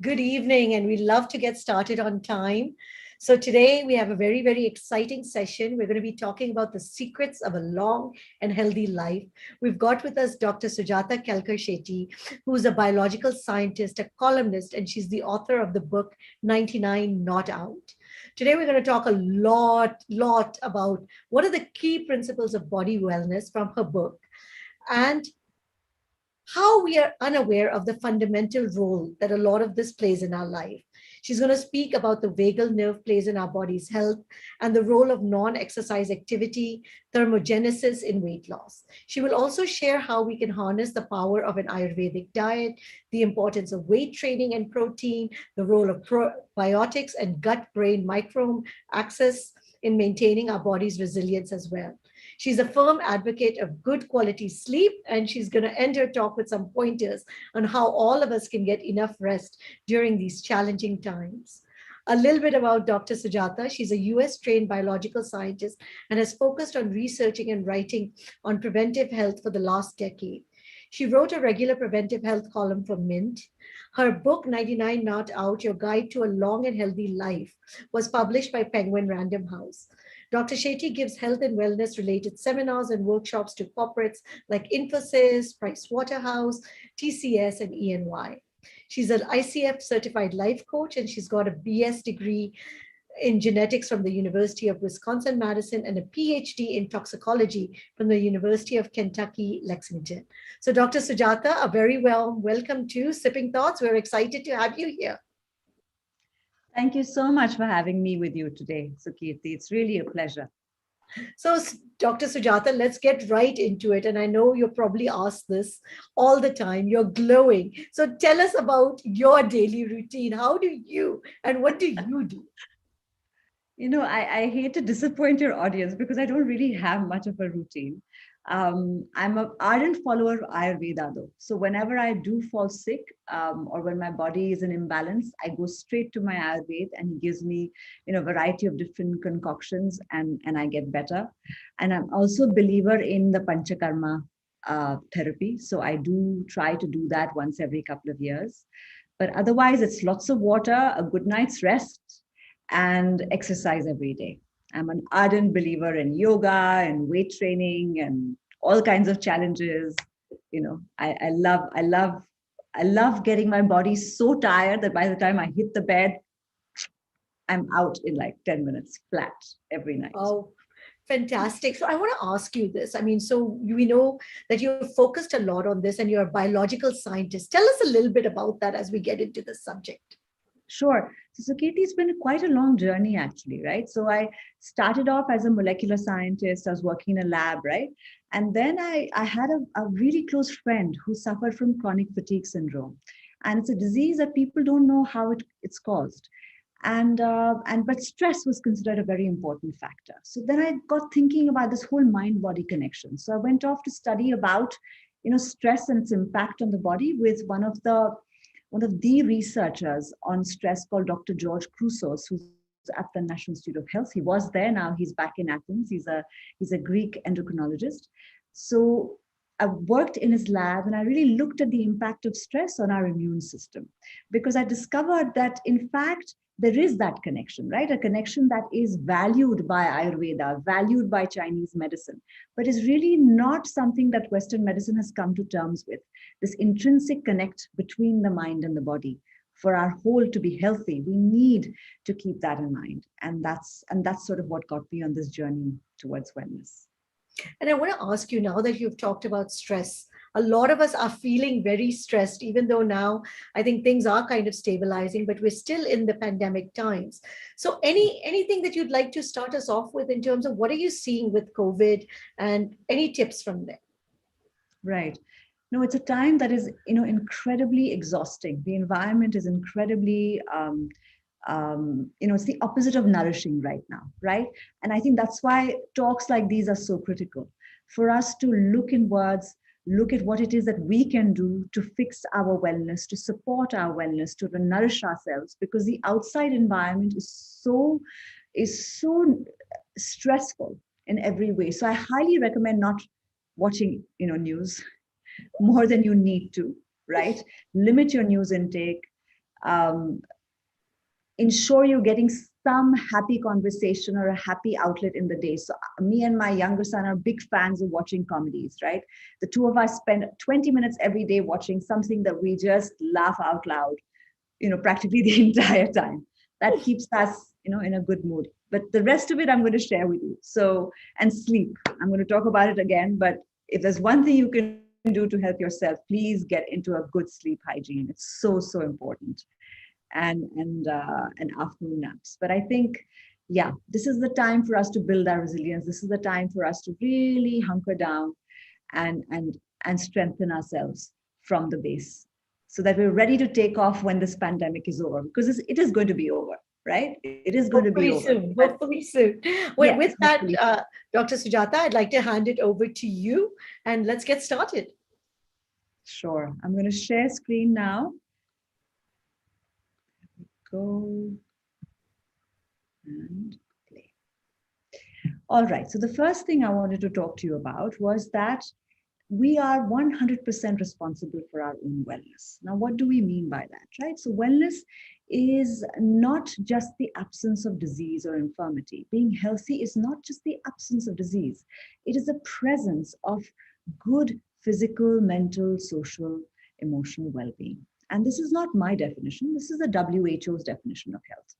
Good evening, and we love to get started on time. So, today we have a very, very exciting session. We're going to be talking about the secrets of a long and healthy life. We've got with us Dr. Sujata Kelkar Shetty, who's a biological scientist, a columnist, and she's the author of the book 99 Not Out. Today, we're going to talk a lot about what are the key principles of body wellness from her book. And how we are unaware of the fundamental role that a lot of this plays in our life. She's going to speak about the vagal nerve plays in our body's health and the role of non-exercise activity, thermogenesis in weight loss. She will also share how we can harness the power of an Ayurvedic diet, the importance of weight training and protein, the role of probiotics and gut-brain microbe access in maintaining our body's resilience as well. She's a firm advocate of good quality sleep, and she's going to end her talk with some pointers on how all of us can get enough rest during these challenging times. A little bit about Dr. Sujata. She's a US trained biological scientist and has focused on researching and writing on preventive health for the last decade. She wrote a regular preventive health column for Mint. Her book, 99 Not Out Your Guide to a Long and Healthy Life, was published by Penguin Random House. Dr. Shetty gives health and wellness related seminars and workshops to corporates like Infosys, Price Waterhouse, TCS, and EY. She's an ICF certified life coach, and she's got a BS degree in genetics from the University of Wisconsin-Madison and a PhD in toxicology from the University of Kentucky, Lexington. So Dr. Sujata, a very welcome to Sipping Thoughts. We're excited to have you here. Thank you so much for having me with you today, Sukirti. It's really a pleasure. So, Dr. Sujata, let's get right into it. And I know you're probably asked this all the time. You're glowing. So, tell us about your daily routine. How do you and what do you do? I hate to disappoint your audience because I don't really have much of a routine. I'm an ardent follower of Ayurveda, though. So whenever I do fall sick or when my body is in imbalance, I go straight to my Ayurveda and he gives me, a variety of different concoctions and I get better. And I'm also a believer in the Panchakarma therapy. So I do try to do that once every couple of years. But otherwise, it's lots of water, a good night's rest, and exercise every day. I'm an ardent believer in yoga and weight training and all kinds of challenges. I love getting my body so tired that by the time I hit the bed, I'm out in like 10 minutes flat every night. Oh, fantastic. So I want to ask you this. I mean, so we know that you've focused a lot on this and you're a biological scientist. Tell us a little bit about that as we get into the subject. Sure. So Katie, it's been quite a long journey actually, right? So I started off as a molecular scientist. I was working in a lab, right? And then I had a really close friend who suffered from chronic fatigue syndrome. And it's a disease that people don't know how it's caused. But stress was considered a very important factor. So then I got thinking about this whole mind-body connection. So I went off to study about, stress and its impact on the body with one of the researchers on stress called Dr. George Crusos, who's at the National Institute of Health. He was there, now he's back in Athens. He's a Greek endocrinologist. So I worked in his lab and I really looked at the impact of stress on our immune system because I discovered that in fact, there is that connection, right? A connection that is valued by Ayurveda, valued by Chinese medicine, but is really not something that Western medicine has come to terms with. This intrinsic connect between the mind and the body. For our whole to be healthy, we need to keep that in mind. And that's sort of what got me on this journey towards wellness. And I want to ask you, now that you've talked about stress, a lot of us are feeling very stressed, even though now I think things are kind of stabilizing, but we're still in the pandemic times. So anything that you'd like to start us off with in terms of what are you seeing with COVID and any tips from there? Right. No, it's a time that is, incredibly exhausting. The environment is incredibly it's the opposite of nourishing right now, right? And I think that's why talks like these are so critical for us to look inwards, look at what it is that we can do to fix our wellness, to support our wellness, to nourish ourselves, because the outside environment is so stressful in every way. So I highly recommend not watching, news more than you need to, right? Limit your news intake, um, ensure you're getting some happy conversation or a happy outlet in the day. So me and my younger son are big fans of watching comedies, right? The two of us spend 20 minutes every day watching something that we just laugh out loud, practically the entire time. That keeps us, in a good mood. But the rest of it, I'm going to share with you. So, and sleep. I'm going to talk about it again. But if there's one thing you can do to help yourself, please get into a good sleep hygiene. It's so, so important. And afternoon naps. But I think, yeah, this is the time for us to build our resilience. This is the time for us to really hunker down and and and strengthen ourselves from the base, so that we're ready to take off when this pandemic is over, because it is going to be over, right? It is going to be Hopefully over. soon. But Hopefully soon. With yes, that, hopefully. Dr. Sujata, I'd like to hand it over to you and let's get started. Sure. I'm going to share screen now. Go and play. All right. So the first thing I wanted to talk to you about was that we are 100% responsible for our own wellness. Now, what do we mean by that, right? So, wellness is not just the absence of disease or infirmity. Being healthy is not just the absence of disease, it is the presence of good physical, mental, social, emotional well being. And this is not my definition, this is the WHO's definition of health.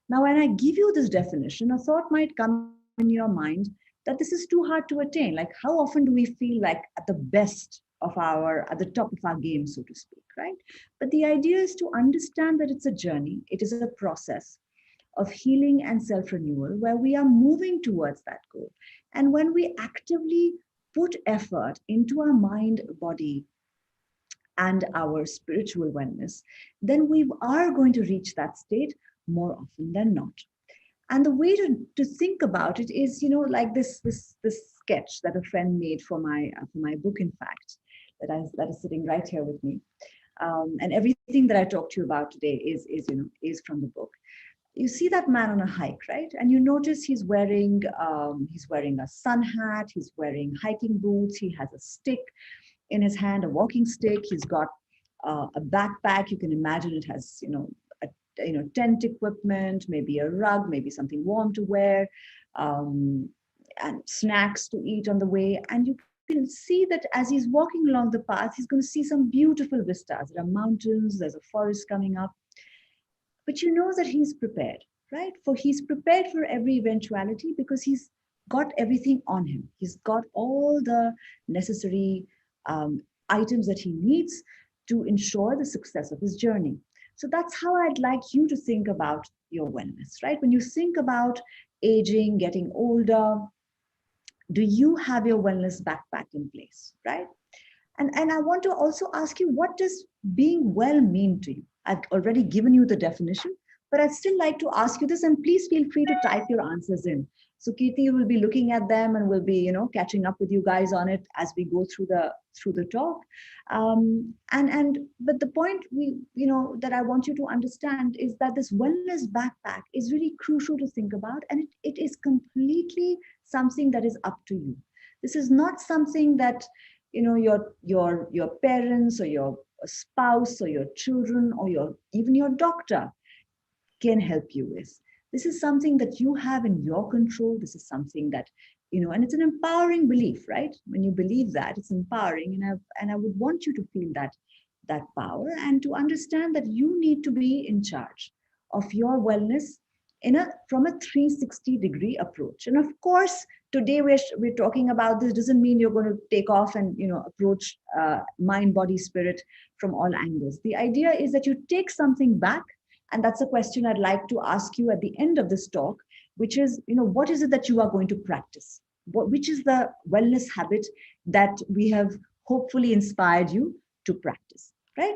Now, when I give you this definition, a thought might come in your mind that this is too hard to attain. Like, how often do we feel like at the best of at the top of our game, so to speak, right? But the idea is to understand that it's a journey, it is a process of healing and self renewal where we are moving towards that goal. And when we actively put effort into our mind, body, and our spiritual wellness, then we are going to reach that state more often than not. And the way to think about it is, like this sketch that a friend made for my book, in fact, that is sitting right here with me. And everything that I talked to you about today is from the book. You see that man on a hike, right? And you notice he's wearing a sun hat, he's wearing hiking boots, he has a stick in his hand, a walking stick. He's got a backpack. You can imagine it has, tent equipment, maybe a rug, maybe something warm to wear, and snacks to eat on the way. And you can see that as he's walking along the path, he's going to see some beautiful vistas. There are mountains, there's a forest coming up. But you know that he's prepared, right? For he's prepared for every eventuality because he's got everything on him. He's got all the necessary items that he needs to ensure the success of his journey. So that's how I'd like you to think about your wellness, right? When you think about aging, getting older, do you have your wellness backpack in place, right? And I want to also ask you, what does being well mean to you? I've already given you the definition, but I'd still like to ask you this, and please feel free to type your answers in. So Kirti will be looking at them and we'll be, catching up with you guys on it as we go through the talk. But the point that I want you to understand is that this wellness backpack is really crucial to think about, and it is completely something that is up to you. This is not something that your parents or your spouse or your children or even your doctor can help you with. This is something that you have in your control. This is something that and it's an empowering belief, right? When you believe that, it's empowering, and I would want you to feel that power and to understand that you need to be in charge of your wellness from a 360-degree approach. And of course, today we're talking about this doesn't mean you're going to take off and approach mind, body, spirit from all angles. The idea is that you take something back, and that's a question I'd like to ask you at the end of this talk, which is, what is it that you are going to practice? Which is the wellness habit that we have hopefully inspired you to practice, right?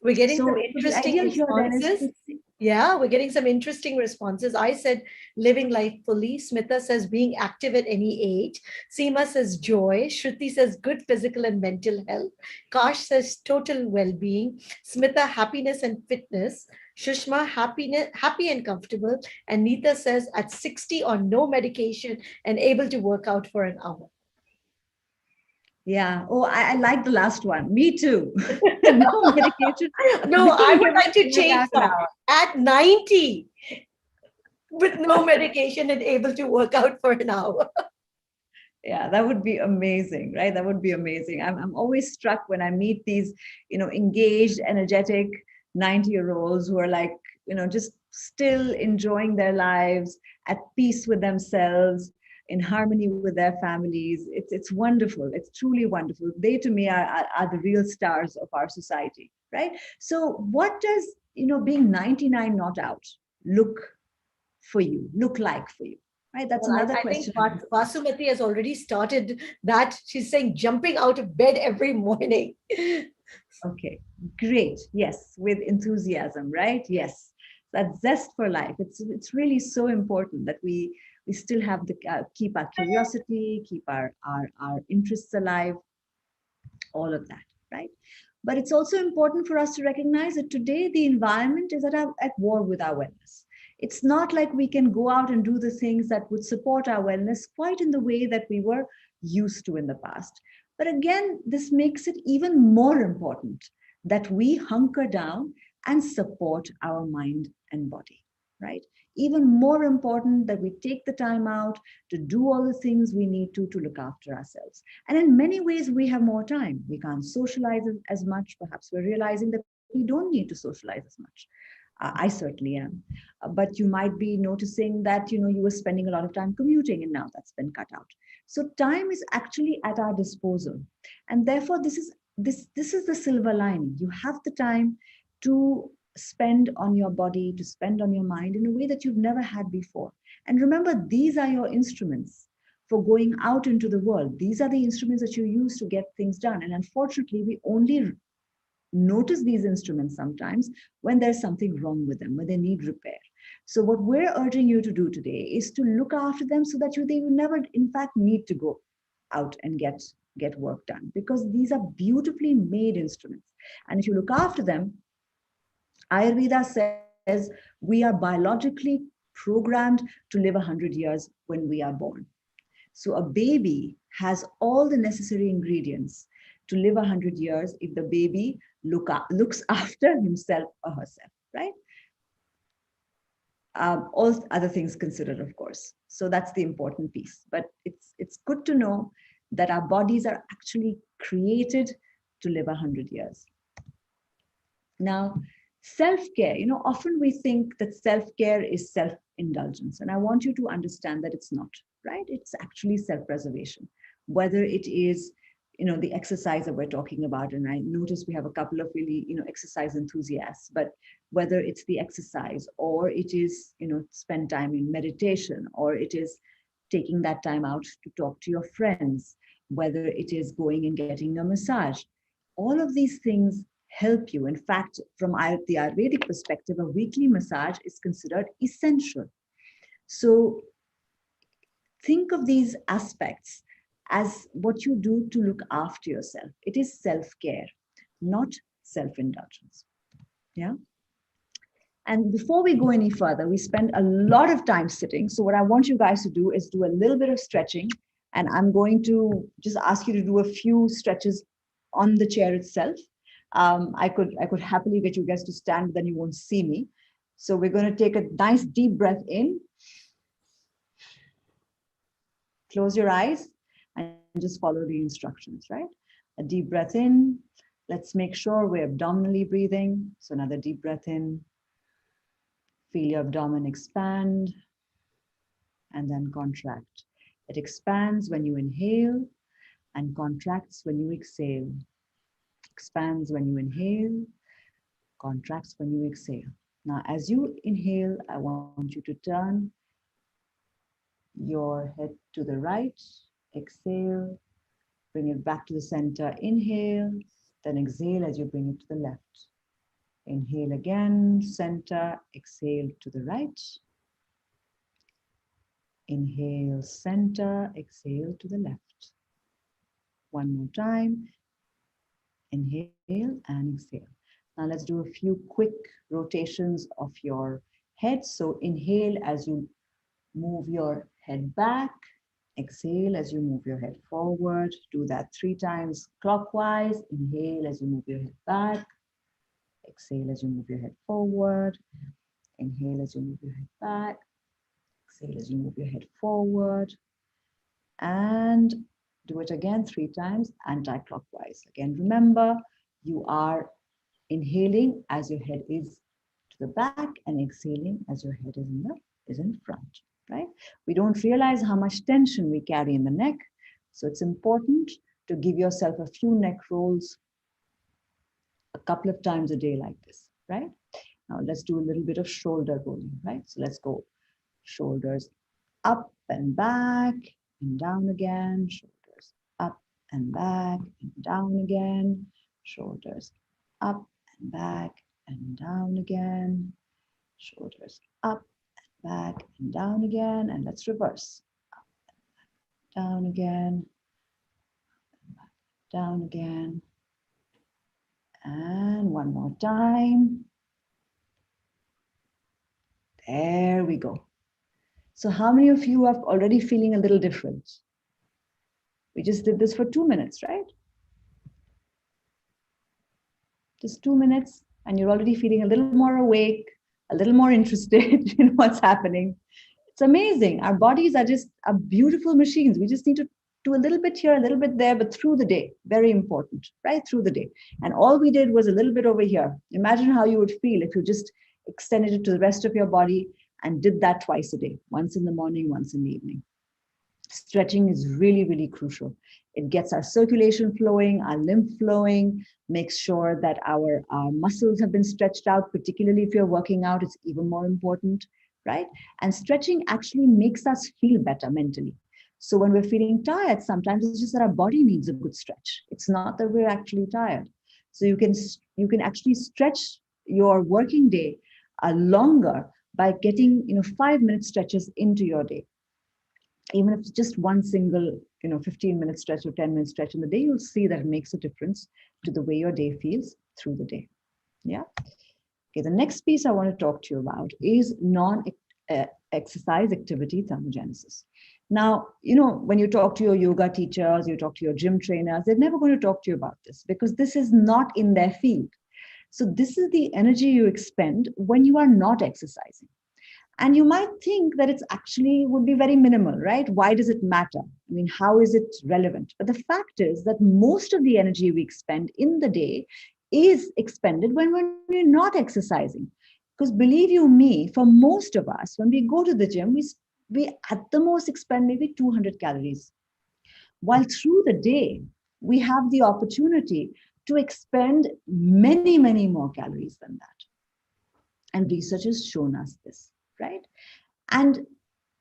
We're getting some interesting responses. Yeah, we're getting some interesting responses. I said living life fully. Smita says being active at any age. Seema says joy. Shruti says good physical and mental health. Kash says total well-being. Smita, happiness and fitness. Shushma, happy and comfortable. And Neeta says at 60 on no medication and able to work out for an hour. Yeah. Oh, I like the last one. Me too. No medication. No, We I can would give it like to in a change half an that. hour. At 90, with no medication and able to work out for an hour. Yeah, that would be amazing, right? That would be amazing. I'm always struck when I meet these, engaged, energetic 90-year-olds who are like, just still enjoying their lives, at peace with themselves, in harmony with their families. It's wonderful. It's truly wonderful. They to me are the real stars of our society, right? So what does, being 99 not out look for you, look like for you? Right? That's Well, another I think question. Vasumati has already started that. She's saying jumping out of bed every morning. Okay, great. Yes, with enthusiasm, right? Yes, that zest for life. It's really so important that we still have the keep our curiosity, keep our interests alive, all of that, right? But it's also important for us to recognize that today the environment is at war with our wellness. It's not like we can go out and do the things that would support our wellness quite in the way that we were used to in the past. But again, this makes it even more important that we hunker down and support our mind and body, right? Even more important that we take the time out to do all the things we need to look after ourselves. And in many ways, we have more time. We can't socialize as much. Perhaps we're realizing that we don't need to socialize as much. I certainly am. But you might be noticing that you were spending a lot of time commuting, and now that's been cut out. So time is actually at our disposal, and therefore this is the silver lining. You have the time to spend on your body, to spend on your mind in a way that you've never had before. And remember, these are your instruments for going out into the world. These are the instruments that you use to get things done. And unfortunately, we only notice these instruments sometimes when there's something wrong with them, when they need repair. So what we're urging you to do today is to look after them so that they will never, in fact, need to go out and get work done, because these are beautifully made instruments. And if you look after them, Ayurveda says we are biologically programmed to live 100 years when we are born. So a baby has all the necessary ingredients to live 100 years if the baby looks after himself or herself, right? All other things considered, of course. So that's the important piece. But it's good to know that our bodies are actually created to live 100 years. Now, self-care, often we think that self-care is self-indulgence. And I want you to understand that it's not, right? It's actually self-preservation. Whether it is, the exercise that we're talking about, and I notice we have a couple of really, exercise enthusiasts, but whether it's the exercise, or it is, spend time in meditation, or it is taking that time out to talk to your friends, whether it is going and getting a massage, all of these things help you. In fact, from the Ayurvedic perspective, a weekly massage is considered essential. So think of these aspects as what you do to look after yourself. It is self-care, not self-indulgence. Yeah. And before we go any further, we spend a lot of time sitting. So what I want you guys to do is do a little bit of stretching. And I'm going to just ask you to do a few stretches on the chair itself. I could happily get you guys to stand, but then you won't see me. So we're going to take a nice deep breath in. Close your eyes and just follow the instructions, right? A deep breath in. Let's make sure we're abdominally breathing. So another deep breath in. Feel your abdomen expand and then contract. It expands when you inhale and contracts when you exhale. Expands when you inhale, contracts when you exhale. Now, as you inhale, I want you to turn your head to the right, exhale, bring it back to the center, inhale, then exhale as you bring it to the left. Inhale again, center, exhale to the right. Inhale, center, exhale to the left. One more time. Inhale and exhale. Now let's do a few quick rotations of your head. So inhale as you move your head back. Exhale as you move your head forward. Do that 3 times clockwise. Inhale as you move your head back. Exhale as you move your head forward. Inhale as you move your head back. Exhale as you move your head forward. And do it again 3 times anti-clockwise. Again, remember, you are inhaling as your head is to the back and exhaling as your head is in front, right? We don't realize how much tension we carry in the neck. So it's important to give yourself a few neck rolls a couple of times a day like this, right? Now let's do a little bit of shoulder rolling, right? So let's go shoulders up and back and down again, shoulders up and back and down again, shoulders up and back and down again, shoulders up and back and down again, and let's reverse. Up and back, down again, down again, and one more time. There we go. So how many of you are already feeling a little different? We just did this for 2 minutes, right? Just 2 minutes, and you're already feeling a little more awake, a little more interested in what's happening. It's amazing. Our bodies are beautiful machines. We just need to do a little bit here, a little bit there, but through the day, very important, right through the day. And all we did was a little bit over here. Imagine how you would feel if you just extended it to the rest of your body and did that twice a day, once in the morning, once in the evening. Stretching is really, really crucial. It gets our circulation flowing, our lymph flowing, makes sure that our muscles have been stretched out, particularly if you're working out, it's even more important, right? And stretching actually makes us feel better mentally. So when we're feeling tired, sometimes it's just that our body needs a good stretch. It's not that we're actually tired. So you can actually stretch your working day longer by getting 5-minute stretches into your day. Even if it's just one single 15-minute stretch or 10-minute stretch in the day, you'll see that it makes a difference to the way your day feels through the day. Yeah. Okay, the next piece I want to talk to you about is non-exercise activity thermogenesis. Now, when you talk to your yoga teachers, you talk to your gym trainers, they're never going to talk to you about this because this is not in their field. So this is the energy you expend when you are not exercising. And you might think that it's actually would be very minimal, right? Why does it matter? I mean, how is it relevant? But the fact is that most of the energy we expend in the day is expended when we're not exercising. Because believe you me, for most of us, when we go to the gym, we at the most expend maybe 200 calories. While through the day, we have the opportunity to expend many, many more calories than that. And research has shown us this. Right? And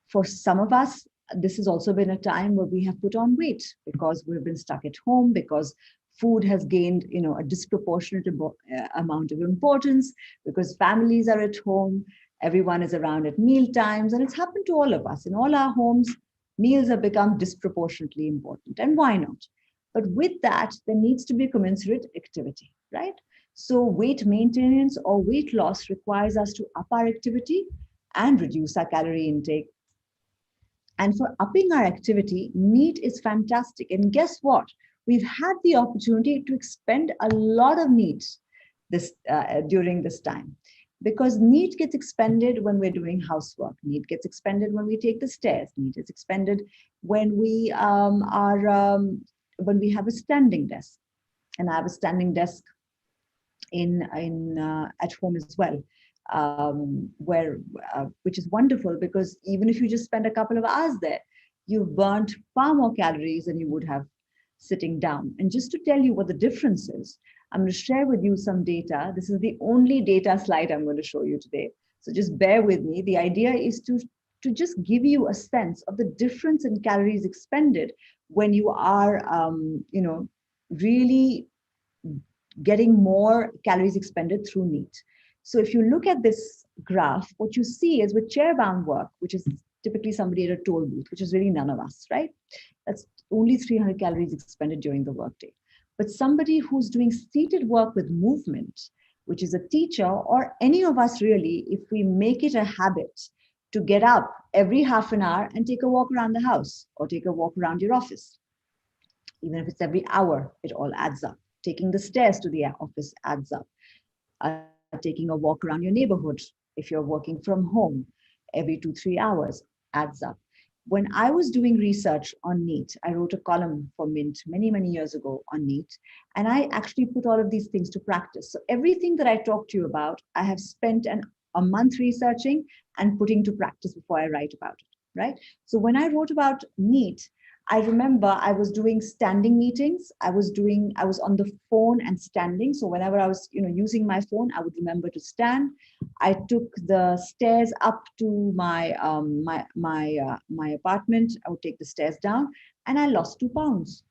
for some of us, this has also been a time where we have put on weight because we've been stuck at home, because food has gained, a disproportionate amount of importance, because families are at home, everyone is around at meal times, and it's happened to all of us. In all our homes, meals have become disproportionately important. And why not? But with that, there needs to be commensurate activity, right? So weight maintenance or weight loss requires us to up our activity and reduce our calorie intake. And for upping our activity, NEAT is fantastic. And guess what? We've had the opportunity to expend a lot of NEAT during this time, because NEAT gets expended when we're doing housework. NEAT gets expended when we take the stairs. NEAT is expended when we when we have a standing desk. And I have a standing desk at home as well. Which is wonderful, because even if you just spend a couple of hours there, you've burnt far more calories than you would have sitting down. And just to tell you what the difference is, I'm going to share with you some data. This is the only data slide I'm going to show you today. So just bear with me. The idea is to just give you a sense of the difference in calories expended when you are, really getting more calories expended through NEAT. So if you look at this graph, what you see is with chair-bound work, which is typically somebody at a toll booth, which is really none of us, right? That's only 300 calories expended during the workday. But somebody who's doing seated work with movement, which is a teacher or any of us really, if we make it a habit to get up every half an hour and take a walk around the house or take a walk around your office. Even if it's every hour, it all adds up. Taking the stairs to the office adds up. Taking a walk around your neighborhood, if you're working from home, every 2-3 hours adds up. When I was doing research on NEAT, I wrote a column for Mint many, many years ago on NEAT, and I actually put all of these things to practice. So everything that I talked to you about, I have spent a month researching and putting to practice before I write about it, right? So when I wrote about NEAT, I remember I was doing standing meetings. I was on the phone and standing. So whenever I was, using my phone, I would remember to stand. I took the stairs up to my apartment. I would take the stairs down, and I lost 2 pounds.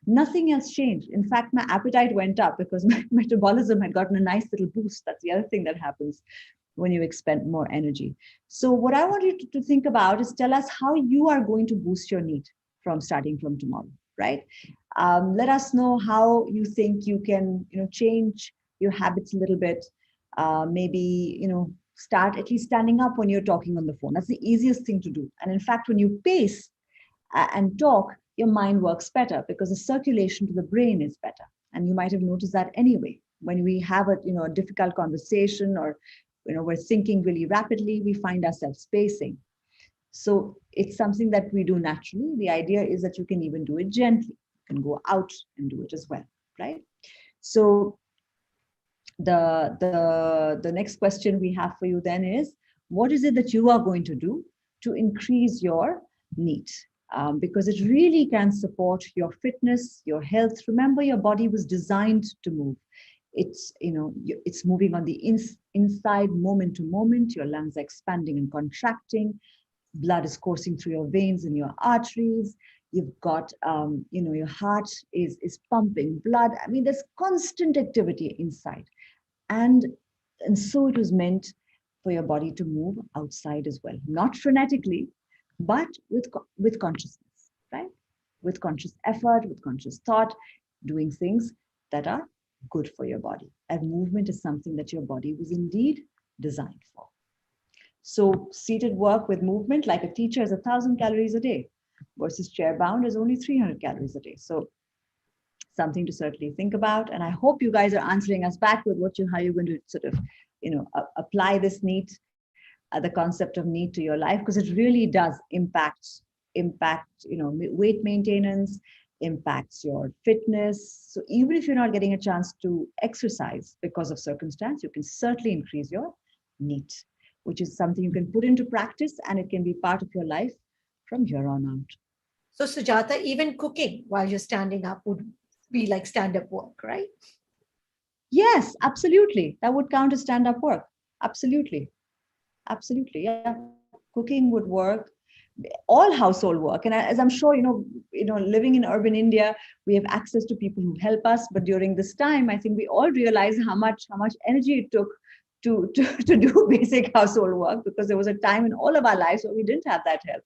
Nothing else changed. In fact, my appetite went up because my metabolism had gotten a nice little boost. That's the other thing that happens when you expend more energy. So what I want you to think about is tell us how you are going to boost your NEAT from starting from tomorrow, right? Let us know how you think you can, change your habits a little bit. Maybe, start at least standing up when you're talking on the phone. That's the easiest thing to do. And in fact, when you pace and talk, your mind works better because the circulation to the brain is better. And you might have noticed that anyway. When we have a difficult conversation or we're thinking really rapidly, we find ourselves pacing. So it's something that we do naturally. The idea is that you can even do it gently. You can go out and do it as well, right? So the next question we have for you then is, what is it that you are going to do to increase your NEAT? Because it really can support your fitness, your health. Remember, your body was designed to move. It's moving on the inside moment to moment. Your lungs are expanding and contracting. Blood is coursing through your veins and your arteries. You've got, your heart is pumping blood. I mean, there's constant activity inside. And so it was meant for your body to move outside as well. Not frenetically, but with consciousness, right? With conscious effort, with conscious thought, doing things that are good for your body. And movement is something that your body was indeed designed for. So seated work with movement, like a teacher, is 1,000 calories a day versus chair bound is only 300 calories a day. So something to certainly think about. And I hope you guys are answering us back with how you're going to sort of, apply this NEAT, the concept of NEAT to your life, because it really does impact, weight maintenance, impacts your fitness. So even if you're not getting a chance to exercise because of circumstance, you can certainly increase your NEAT, which is something you can put into practice, and it can be part of your life from here on out. So Sujata, even cooking while you're standing up would be like stand-up work, right? Yes, absolutely. That would count as stand-up work. Absolutely. Absolutely. Yeah. Cooking would work. All household work. And as I'm sure, living in urban India, we have access to people who help us. But during this time, I think we all realize how much energy it took to do basic household work, because there was a time in all of our lives where we didn't have that help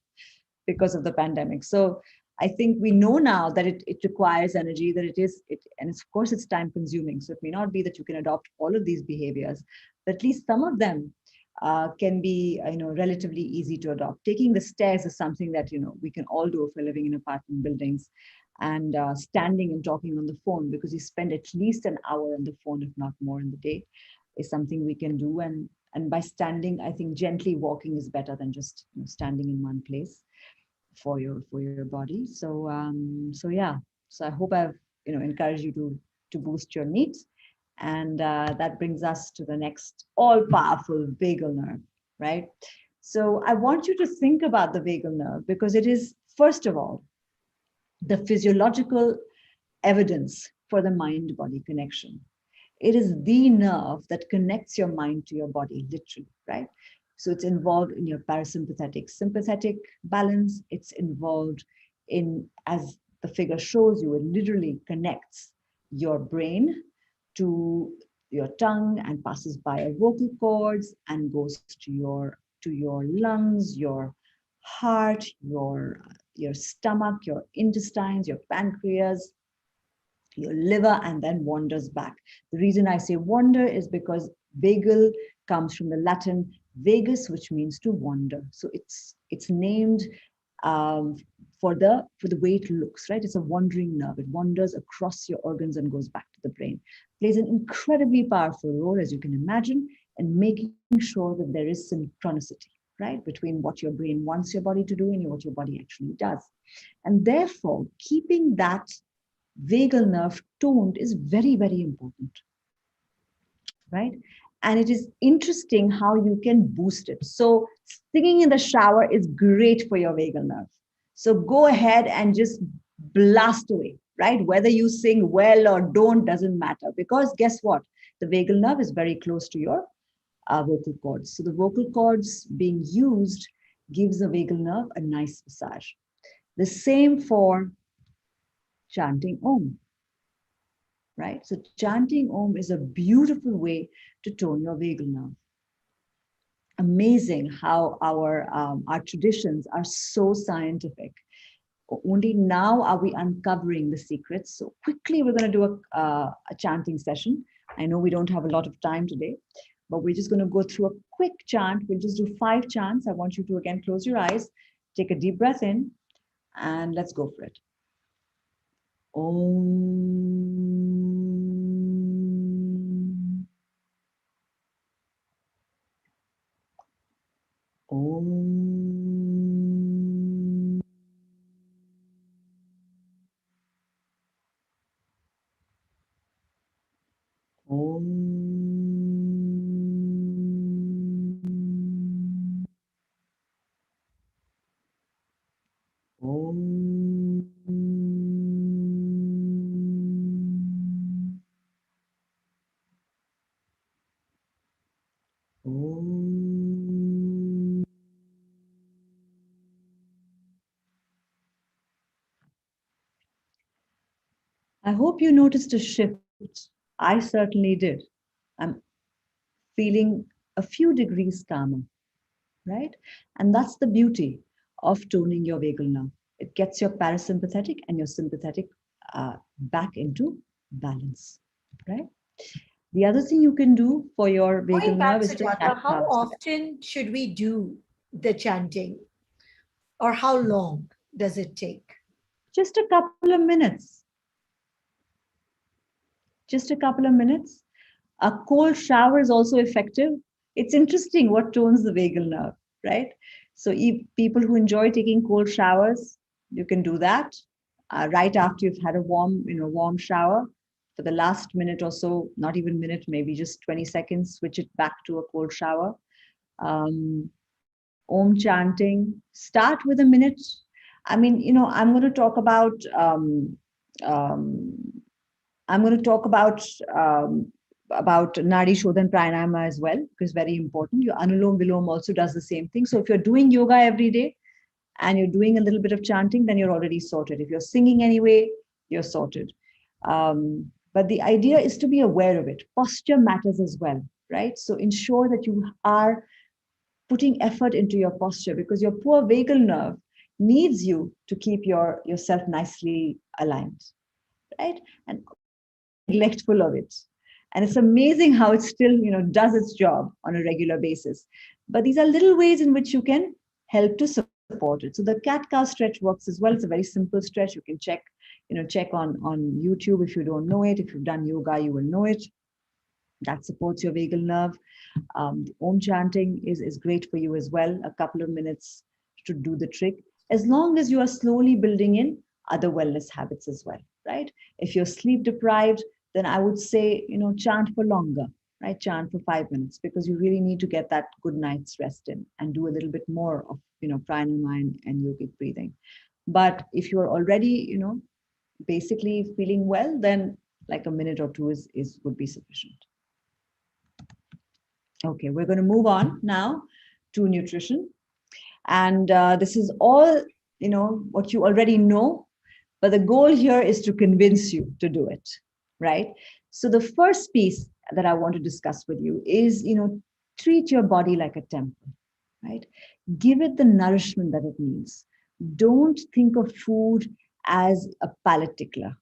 because of the pandemic. So I think we know now that it requires energy, and of course it's time consuming. So it may not be that you can adopt all of these behaviors, but at least some of them can be, relatively easy to adopt. Taking the stairs is something that, we can all do if we're living in apartment buildings. And standing and talking on the phone, because you spend at least an hour on the phone, if not more, in the day, is something we can do. And by standing, I think gently walking is better than just standing in one place for your body. So yeah. So I hope I've encouraged you to boost your NEAT. And that brings us to the next all-powerful vagal nerve, right? So I want you to think about the vagal nerve, because it is, first of all, the physiological evidence for the mind-body connection. It is the nerve that connects your mind to your body, literally, right? So it's involved in your parasympathetic, sympathetic balance. It's involved in, as the figure shows you, it literally connects your brain to your tongue and passes by your vocal cords and goes to your lungs, your heart, your stomach, your intestines, your pancreas, your liver, and then wanders back. The reason I say wander is because vagal comes from the Latin Vagus, which means to wander. So it's named um, for the way it looks, right? It's a wandering nerve. It wanders across your organs and goes back to the brain. Plays an incredibly powerful role, as you can imagine, in making sure that there is synchronicity, right, between what your brain wants your body to do and what your body actually does. And therefore, keeping that vagal nerve toned is very, very important, right? And it is interesting how you can boost it. So, singing in the shower is great for your vagal nerve. So, go ahead and just blast away, right? Whether you sing well or don't doesn't matter, because guess what? The vagal nerve is very close to your vocal cords. So, the vocal cords being used gives the vagal nerve a nice massage. The same for chanting Om, right? So chanting Om is a beautiful way to tone your vagal nerve. Amazing how our traditions are so scientific. Only now are we uncovering the secrets. So quickly, we're going to do a chanting session. I know we don't have a lot of time today, but we're just going to go through a quick chant. We'll just do 5 chants. I want you to again close your eyes, take a deep breath in, and let's go for it. Om. Om. Om. Om. Om. I hope you noticed a shift. I certainly did. I'm feeling a few degrees calmer, right? And that's the beauty of toning your vagal nerve. It gets your parasympathetic and your sympathetic back into balance, right? The other thing you can do for your vagal Going back, nerve is the cat Sujata, how cow. often should we do the chanting, or how long does it take? Just a couple of minutes. Just a couple of minutes. A cold shower is also effective. It's interesting what tones the vagal nerve, right? So, people who enjoy taking cold showers, you can do that right after you've had a warm shower. For the last minute or so, not even minute, maybe just 20 seconds, switch it back to a cold shower. Om chanting, start with a minute. I mean, I'm going to talk about um, I'm going to talk about Nadi Shodhan Pranayama as well, because very important. Your Anulom Vilom also does the same thing. So if you're doing yoga every day and you're doing a little bit of chanting, then you're already sorted. If you're singing anyway, you're sorted. But the idea is to be aware of it. Posture matters as well, right? So ensure that you are putting effort into your posture, because your poor vagal nerve needs you to keep yourself nicely aligned, right? And neglectful of it. And it's amazing how it still, does its job on a regular basis. But these are little ways in which you can help to support it. So the cat-cow stretch works as well. It's a very simple stretch. You can check on YouTube if you don't know it. If you've done yoga, you will know it. That supports your vagal nerve. Om chanting is great for you as well. A couple of minutes to do the trick, as long as you are slowly building in other wellness habits as well, right? If you're sleep deprived, then I would say, chant for longer, right? Chant for 5 minutes, because you really need to get that good night's rest in and do a little bit more of, pranayama and yogic breathing. But if you're already, basically feeling well, then like a minute or two would be sufficient. Okay, we're going to move on now to nutrition. And this is all, what you already know, but the goal here is to convince you to do it, right? So the first piece that I want to discuss with you is, treat your body like a temple, right? Give it the nourishment that it needs. Don't think of food as a palate tickler.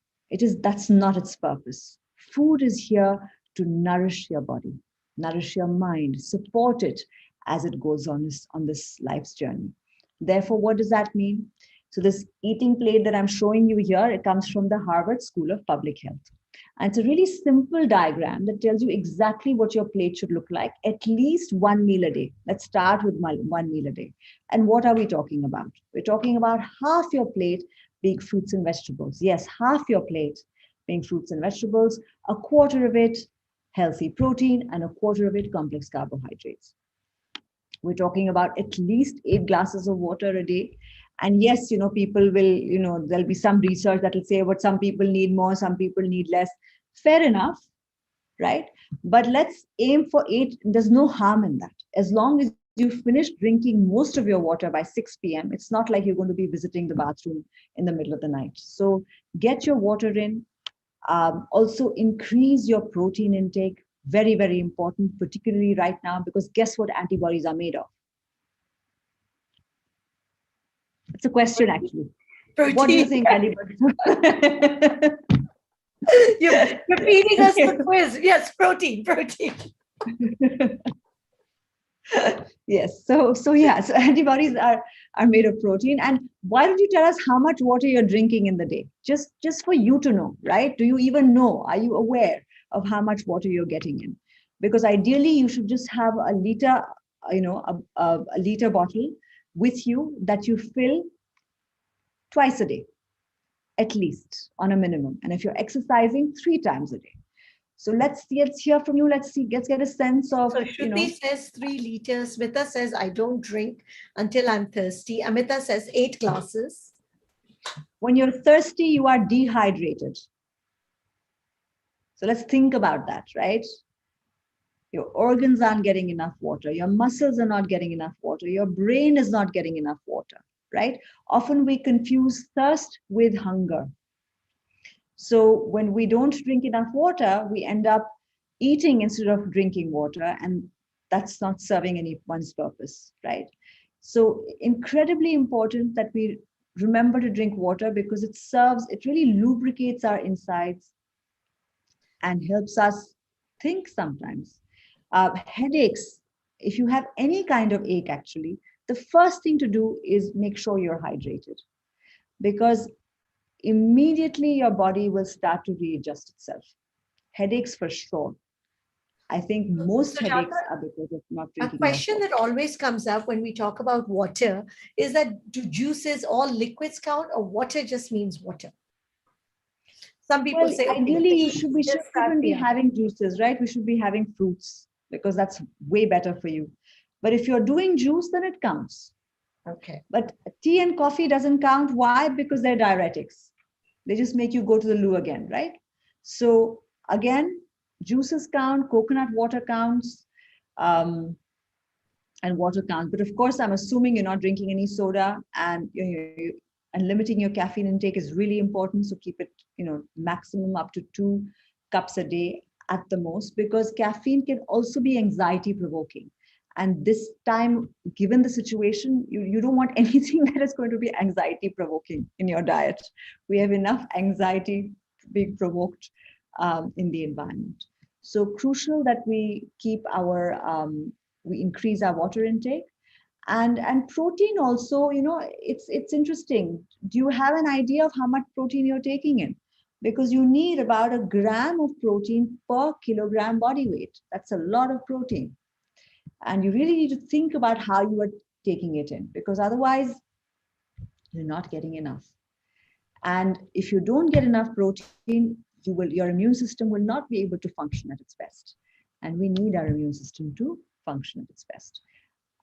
That's not its purpose. Food is here to nourish your body, nourish your mind, support it as it goes on this life's journey. Therefore, what does that mean? So this eating plate that I'm showing you here, it comes from the Harvard School of Public Health. And it's a really simple diagram that tells you exactly what your plate should look like, at least one meal a day. Let's start with one meal a day. And what are we talking about? We're talking about half your plate being fruits and vegetables. Yes, half your plate being fruits and vegetables, a quarter of it healthy protein, and a quarter of it complex carbohydrates. We're talking about at least 8 glasses of water a day. And yes, people will, there'll be some research that will say what some people need more, some people need less. Fair enough, right? But let's aim for 8. There's no harm in that. As long as you finish drinking most of your water by 6 p.m., it's not like you're going to be visiting the bathroom in the middle of the night. So get your water in. Also increase your protein intake. Very, very important, particularly right now, because guess what antibodies are made of? It's a question, actually. Protein. What do you think antibodies are? You're feeding us the quiz. Yes, protein. Yes. So antibodies are made of protein. And why don't you tell us how much water you're drinking in the day? Just for you to know, right? Do you even know? Are you aware of how much water you're getting in? Because ideally, you should just have a liter, a liter bottle with you that you fill twice a day, at least on a minimum. And if you're exercising, 3 times a day. So let's hear from you. Let's get a sense of. So Shruti says 3 liters. Smita says, I don't drink until I'm thirsty. Amita says 8 glasses. When you're thirsty, you are dehydrated. So let's think about that, right? Your organs aren't getting enough water. Your muscles are not getting enough water. Your brain is not getting enough water, right? Often we confuse thirst with hunger. So when we don't drink enough water, we end up eating instead of drinking water, and that's not serving anyone's purpose, right? So incredibly important that we remember to drink water, because it really lubricates our insides and helps us think sometimes. Headaches, if you have any kind of ache, actually, the first thing to do is make sure you're hydrated, because immediately your body will start to readjust itself. Headaches for sure. I think most headaches are because of not drinking. A question that always comes up when we talk about water is that, do juices, all liquids count, or water just means water? Some people say, ideally, we shouldn't be having juices, right? We should be having fruits, because that's way better for you. But if you're doing juice, then it counts. Okay. But tea and coffee doesn't count. Why? Because they're diuretics. They just make you go to the loo again, right? So again, juices count, coconut water counts, and water counts. But of course, I'm assuming you're not drinking any soda, and and limiting your caffeine intake is really important. So keep it, maximum up to 2 cups a day at the most, because caffeine can also be anxiety provoking. And this time, given the situation, you don't want anything that is going to be anxiety provoking in your diet. We have enough anxiety being provoked in the environment. So crucial that we keep we increase our water intake. And protein also, it's interesting. Do you have an idea of how much protein you're taking in? Because you need about 1 gram of protein per kilogram body weight. That's a lot of protein. And you really need to think about how you are taking it in, because otherwise you're not getting enough. And if you don't get enough protein, your immune system will not be able to function at its best. And we need our immune system to function at its best.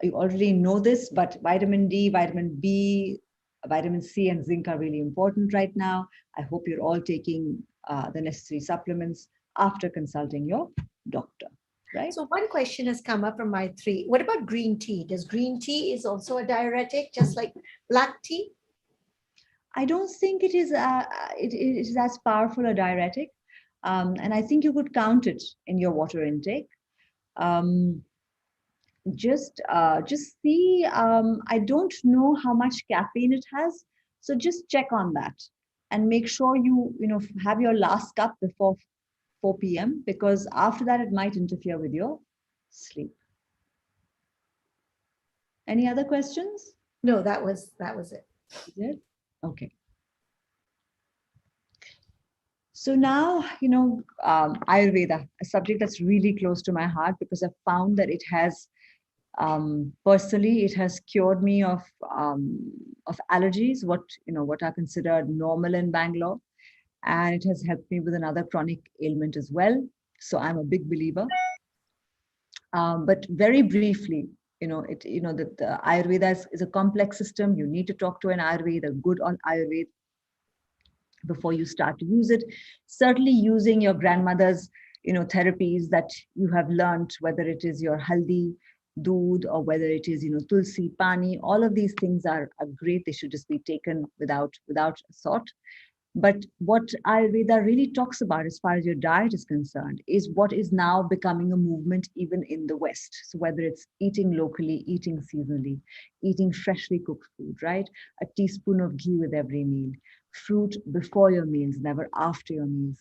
You already know this, but vitamin D, vitamin B, vitamin C, and zinc are really important right now. I hope you're all taking the necessary supplements after consulting your doctor. Right. So one question has come up from my 3. What about green tea? Does green tea is also a diuretic, just like black tea? I don't think it is as powerful a diuretic. And I think you could count it in your water intake. Just see, I don't know how much caffeine it has. So just check on that and make sure you have your last cup before 4 p.m. because after that, it might interfere with your sleep. Any other questions? No, that was it. Is it? Okay. So now, Ayurveda, a subject that's really close to my heart because I've found that it has, personally, it has cured me of allergies, what are considered normal in Bangalore, and it has helped me with another chronic ailment as well. So I'm a big believer. But very briefly, the Ayurveda is a complex system. You need to talk to an Ayurveda, good on Ayurveda, before you start to use it. Certainly using your grandmother's therapies that you have learned, whether it is your haldi doodh or whether it is tulsi pani, all of these things are great. They should just be taken without a thought. But what Ayurveda really talks about as far as your diet is concerned is what is now becoming a movement even in the West. So whether it's eating locally, eating seasonally, eating freshly cooked food, right? A teaspoon of ghee with every meal, fruit before your meals, never after your meals.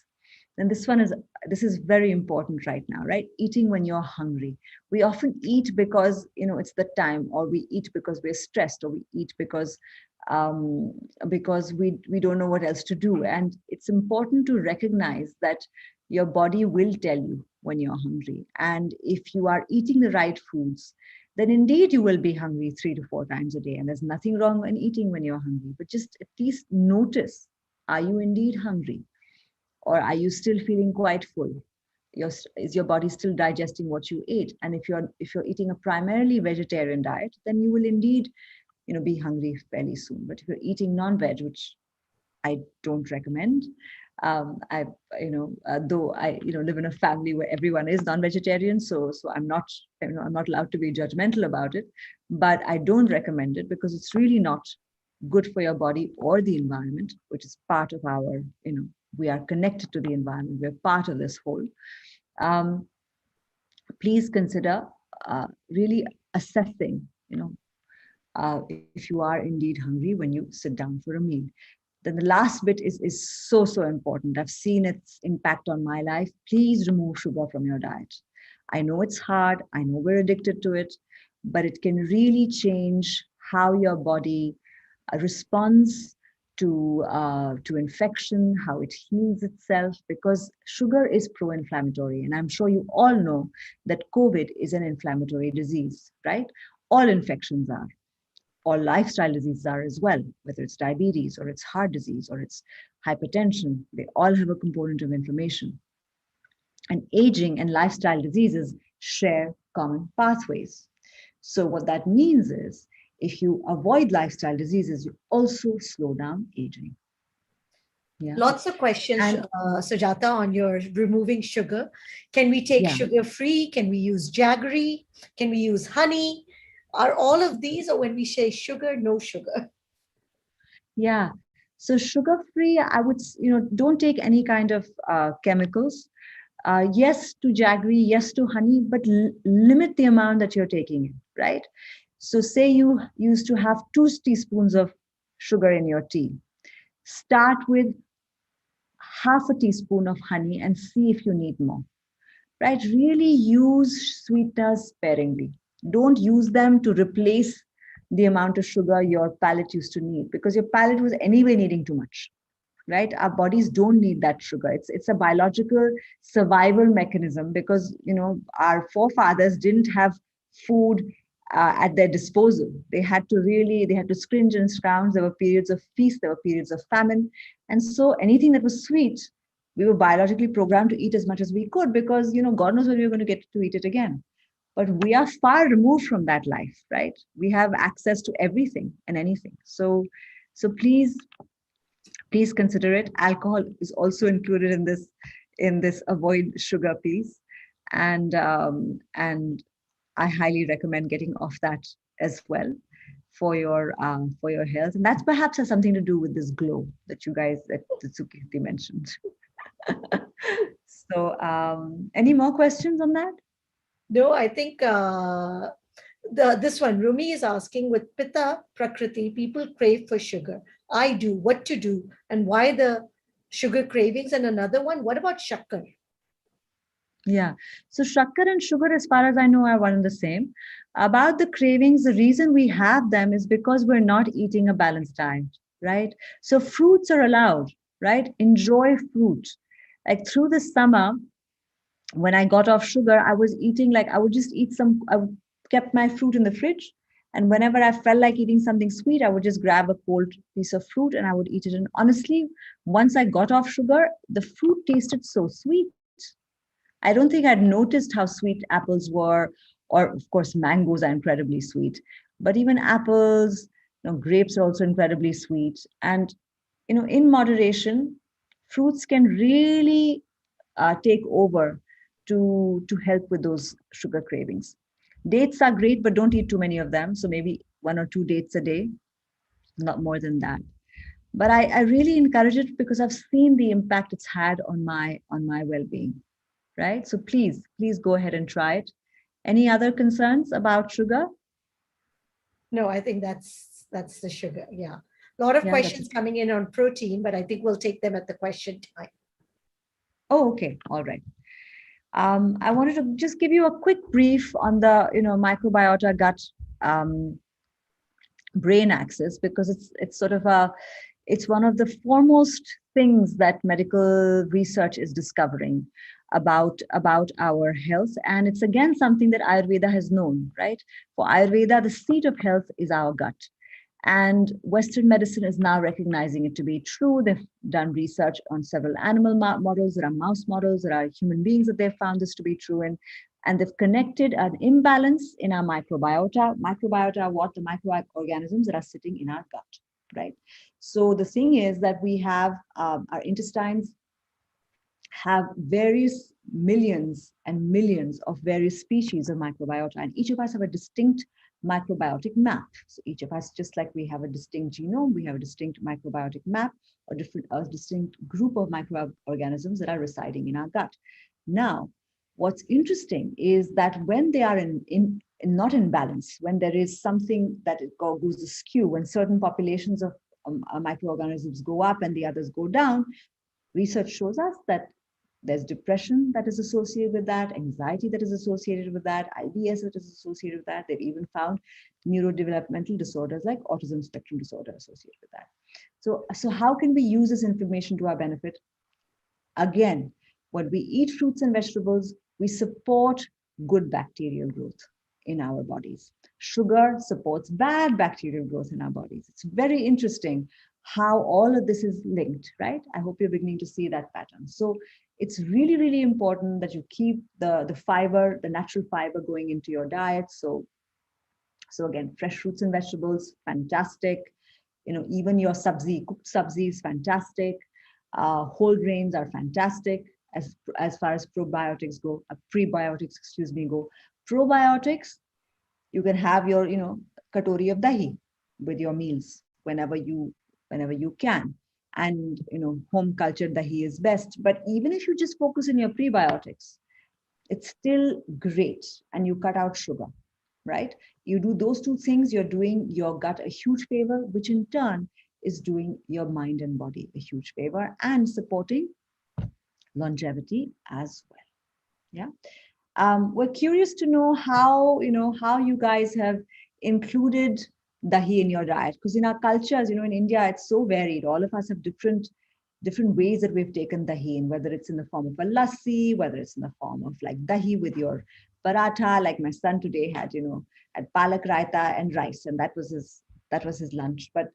And this is very important right now, right? Eating when you're hungry. We often eat because it's the time, or we eat because we're stressed, or we eat um, because we don't know what else to do. And it's important to recognize that your body will tell you when you're hungry. And if you are eating the right foods, then indeed you will be hungry 3 to 4 times a day. And there's nothing wrong in eating when you're hungry, but just at least notice, are you indeed hungry? Or are you still feeling quite full? Is your body still digesting what you ate? And if you're eating a primarily vegetarian diet, then you will indeed be hungry fairly soon. But if you're eating non-veg, which I don't recommend, I though I live in a family where everyone is non-vegetarian, so I'm not allowed to be judgmental about it, but I don't recommend it because it's really not good for your body or the environment, which is part of our we are connected to the environment, we're part of this whole. um, Please consider really assessing if you are indeed hungry when you sit down for a meal. Then the last bit is so important. I've seen its impact on my life. Please remove sugar from your diet. I know it's hard, I know we're addicted to it, but it can really change how your body responds to infection, how it heals itself, because sugar is pro-inflammatory. And I'm sure you all know that COVID is an inflammatory disease, right? All infections are. All lifestyle diseases are as well, whether it's diabetes or it's heart disease or it's hypertension. They all have a component of inflammation. And aging and lifestyle diseases share common pathways. So what that means is, if you avoid lifestyle diseases, you also slow down aging. Yeah. Lots of questions, And Sujata, on your removing sugar. Can we take yeah, sugar free? Can we use jaggery? Can we use honey? Are all of these, or when we say sugar, no sugar? yeah. So sugar free, I would, don't take any kind of chemicals. Yes to jaggery, yes to honey, but limit the amount that you're taking in, right? So say you used to have 2 teaspoons of sugar in your tea. Start with half a teaspoon of honey and see if you need more, right? Really use sweeteners sparingly. Don't use them to replace the amount of sugar your palate used to need, because your palate was anyway needing too much, right? Our bodies don't need that sugar. It's a biological survival mechanism, because our forefathers didn't have food at their disposal. They had to scringe and scrounge. There were periods of feast, there were periods of famine, and so anything that was sweet, we were biologically programmed to eat as much as we could, because God knows when we were going to get to eat it again. But we are far removed from that life, right? We have access to everything and anything. So please consider it. Alcohol is also included in this avoid sugar piece, and I highly recommend getting off that as well for your health. And that's perhaps has something to do with this glow that Sukirti mentioned. So any more questions on that? No, I think this one, Rumi is asking, with Pitta Prakriti, people crave for sugar. I do. What to do? And why the sugar cravings? And another one, what about shakkar? Yeah. So shakkar and sugar, as far as I know, are one and the same. About the cravings, the reason we have them is because we're not eating a balanced diet, right? So fruits are allowed, right? Enjoy fruit. Like through the summer, when I got off sugar, I was eating like I would just eat some, kept my fruit in the fridge. And whenever I felt like eating something sweet, I would just grab a cold piece of fruit and I would eat it. And honestly, once I got off sugar, the fruit tasted so sweet. I don't think I'd noticed how sweet apples were, or of course, mangoes are incredibly sweet, but even apples, grapes are also incredibly sweet. And, in moderation, fruits can really take over to help with those sugar cravings. Dates are great, but don't eat too many of them. So maybe 1 or 2 dates a day, not more than that. But I really encourage it because I've seen the impact it's had on my well-being, right? So please go ahead and try it. Any other concerns about sugar? No, I think that's the sugar. Yeah. A lot of Yeah, that's questions coming in on protein, but I think we'll take them at the question time. oh, okay, all right. I wanted to just give you a quick brief on the microbiota gut um, brain axis because it's sort of it's one of the foremost things that medical research is discovering about our health, and it's again something that Ayurveda has known, right? For Ayurveda, the seat of health is our gut, and Western medicine is now recognizing it to be true. They've done research on several animal models. There are mouse models. There are human beings that they've found this to be true in. And they've connected an imbalance in our microbiota. Microbiota, what the microorganisms that are sitting in our gut, right? So the thing is that we have our intestines have various millions and millions of various species of microbiota, and each of us have a distinct microbiotic map. So each of us, just like we have a distinct genome, we have a distinct microbiotic map, or a distinct group of microorganisms that are residing in our gut. Now, what's interesting is that when they are not in balance, when there is something that goes askew, when certain populations of microorganisms go up and the others go down, research shows us that there's depression that is associated with that, anxiety that is associated with that, IBS that is associated with that. They've even found neurodevelopmental disorders like autism spectrum disorder associated with that. So how can we use this information to our benefit? Again, when we eat fruits and vegetables, we support good bacterial growth in our bodies. Sugar supports bad bacterial growth in our bodies. It's very interesting how all of this is linked, right? I hope you're beginning to see that pattern. So it's really, really important that you keep the fiber, the natural fiber going into your diet. So again, fresh fruits and vegetables, fantastic. Even your cooked sabzi is fantastic. Whole grains are fantastic as far as probiotics go, prebiotics, excuse me, go. Probiotics, you can have your, katori of dahi with your meals whenever you can. And, home cultured dahi is best. But even if you just focus on your prebiotics, it's still great. And you cut out sugar, right? You do those two things, you're doing your gut a huge favor, which in turn is doing your mind and body a huge favor and supporting longevity as well. Yeah. We're curious to know how you guys have included dahi in your diet, because in our cultures, in India, it's so varied. All of us have different ways that we've taken dahi in, whether it's in the form of a lassi, whether it's in the form of like dahi with your paratha, like my son today had palak raita and rice, and that was his lunch. But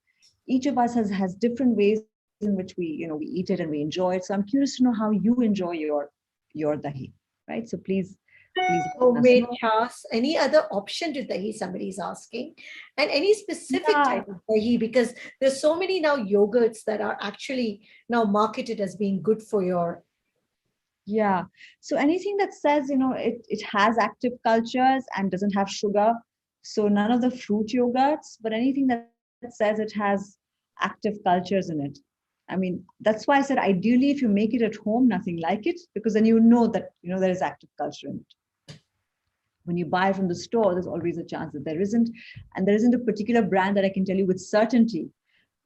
each of us has different ways in which we eat it and we enjoy it. So I'm curious to know how you enjoy your dahi, right? So please let us Homemade know. chas, any other option to dahi, somebody's asking, and any specific Yeah, type of dahi, because there's so many now yogurts that are actually now marketed as being good for your. yeah. So anything that says, it has active cultures and doesn't have sugar. So none of the fruit yogurts, but anything that says it has active cultures in it. I mean, that's why I said ideally if you make it at home, nothing like it, because then you know that there is active culture in it. When you buy from the store, there's always a chance that there isn't, and there isn't a particular brand that I can tell you with certainty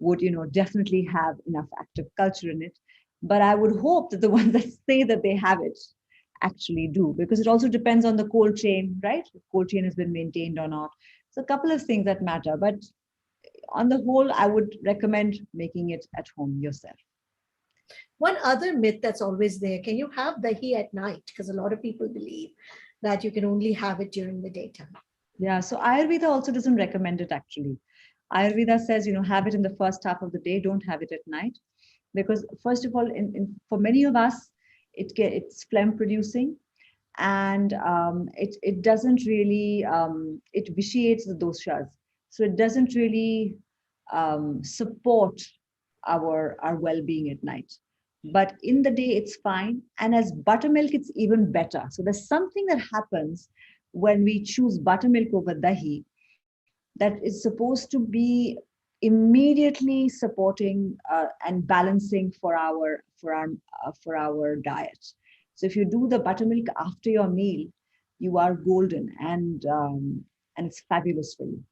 would definitely have enough active culture in it. But I would hope that the ones that say that they have it actually do, because it also depends on the cold chain, right? If cold chain has been maintained or not. So a couple of things that matter, but on the whole, I would recommend making it at home yourself. One other myth that's always there, can you have dahi at night? Because a lot of people believe that you can only have it during the daytime. Yeah, so Ayurveda also doesn't recommend it actually. Ayurveda says, have it in the first half of the day, don't have it at night. Because first of all, for many of us, it's phlegm producing, and it doesn't really, it vitiates the doshas. So it doesn't really support our well-being at night. But in the day, it's fine. And as buttermilk, it's even better. So there's something that happens when we choose buttermilk over dahi that is supposed to be immediately supporting and balancing for our diet. So if you do the buttermilk after your meal, you are golden, and it's fabulous for you,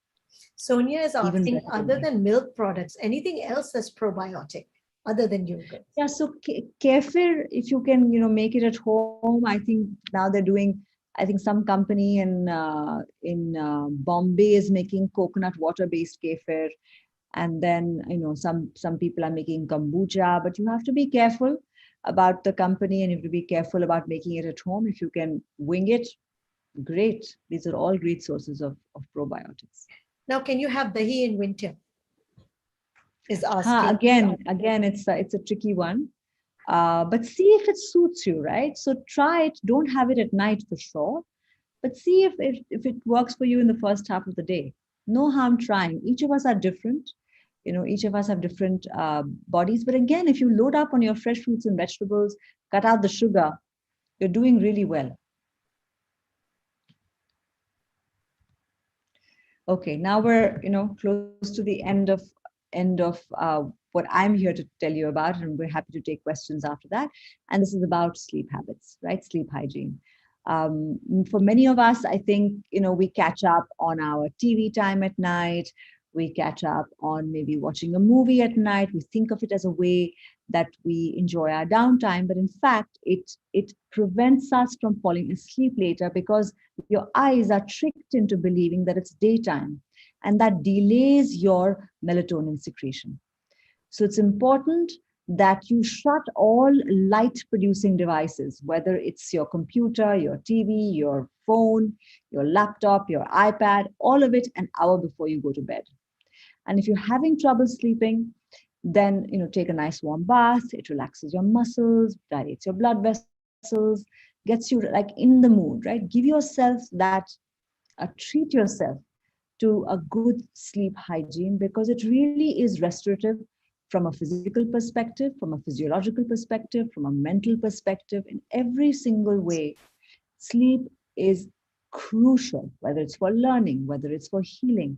Sonia is even asking, better than other dahi. than milk products, anything else that's probiotic other than yogurt? Yeah, so kefir, if you can, make it at home. I think now they're doing. I think some company in Bombay is making coconut water-based kefir, and then some people are making kombucha. But you have to be careful about the company, and you have to be careful about making it at home. If you can wing it, great. These are all great sources of probiotics. Now, can you have dahi in winter? Is Ha, asking. again, it's a tricky one. But see if it suits you, right? So try it. Don't have it at night for sure, but see if it works for you in the first half of the day. No harm trying. Each of us are different. Each of us have different bodies. But again, if you load up on your fresh fruits and vegetables, cut out the sugar, you're doing really well. Okay, now we're close to the end of what I'm here to tell you about, and we're happy to take questions after that. And this is about sleep habits, right? Sleep hygiene. For many of us, I think we catch up on our TV time at night. We catch up on maybe watching a movie at night. We think of it as a way that we enjoy our downtime, but in fact, it prevents us from falling asleep later because your eyes are tricked into believing that it's daytime, and that delays your melatonin secretion. So it's important that you shut all light producing devices, whether it's your computer, your TV, your phone, your laptop, your iPad, all of it an hour before you go to bed. And if you're having trouble sleeping, then take a nice warm bath. It relaxes your muscles, dilates your blood vessels, gets you like in the mood, right? Give yourself that, treat yourself to a good sleep hygiene, because it really is restorative from a physical perspective, from a physiological perspective, from a mental perspective. In every single way, sleep is crucial, whether it's for learning, whether it's for healing,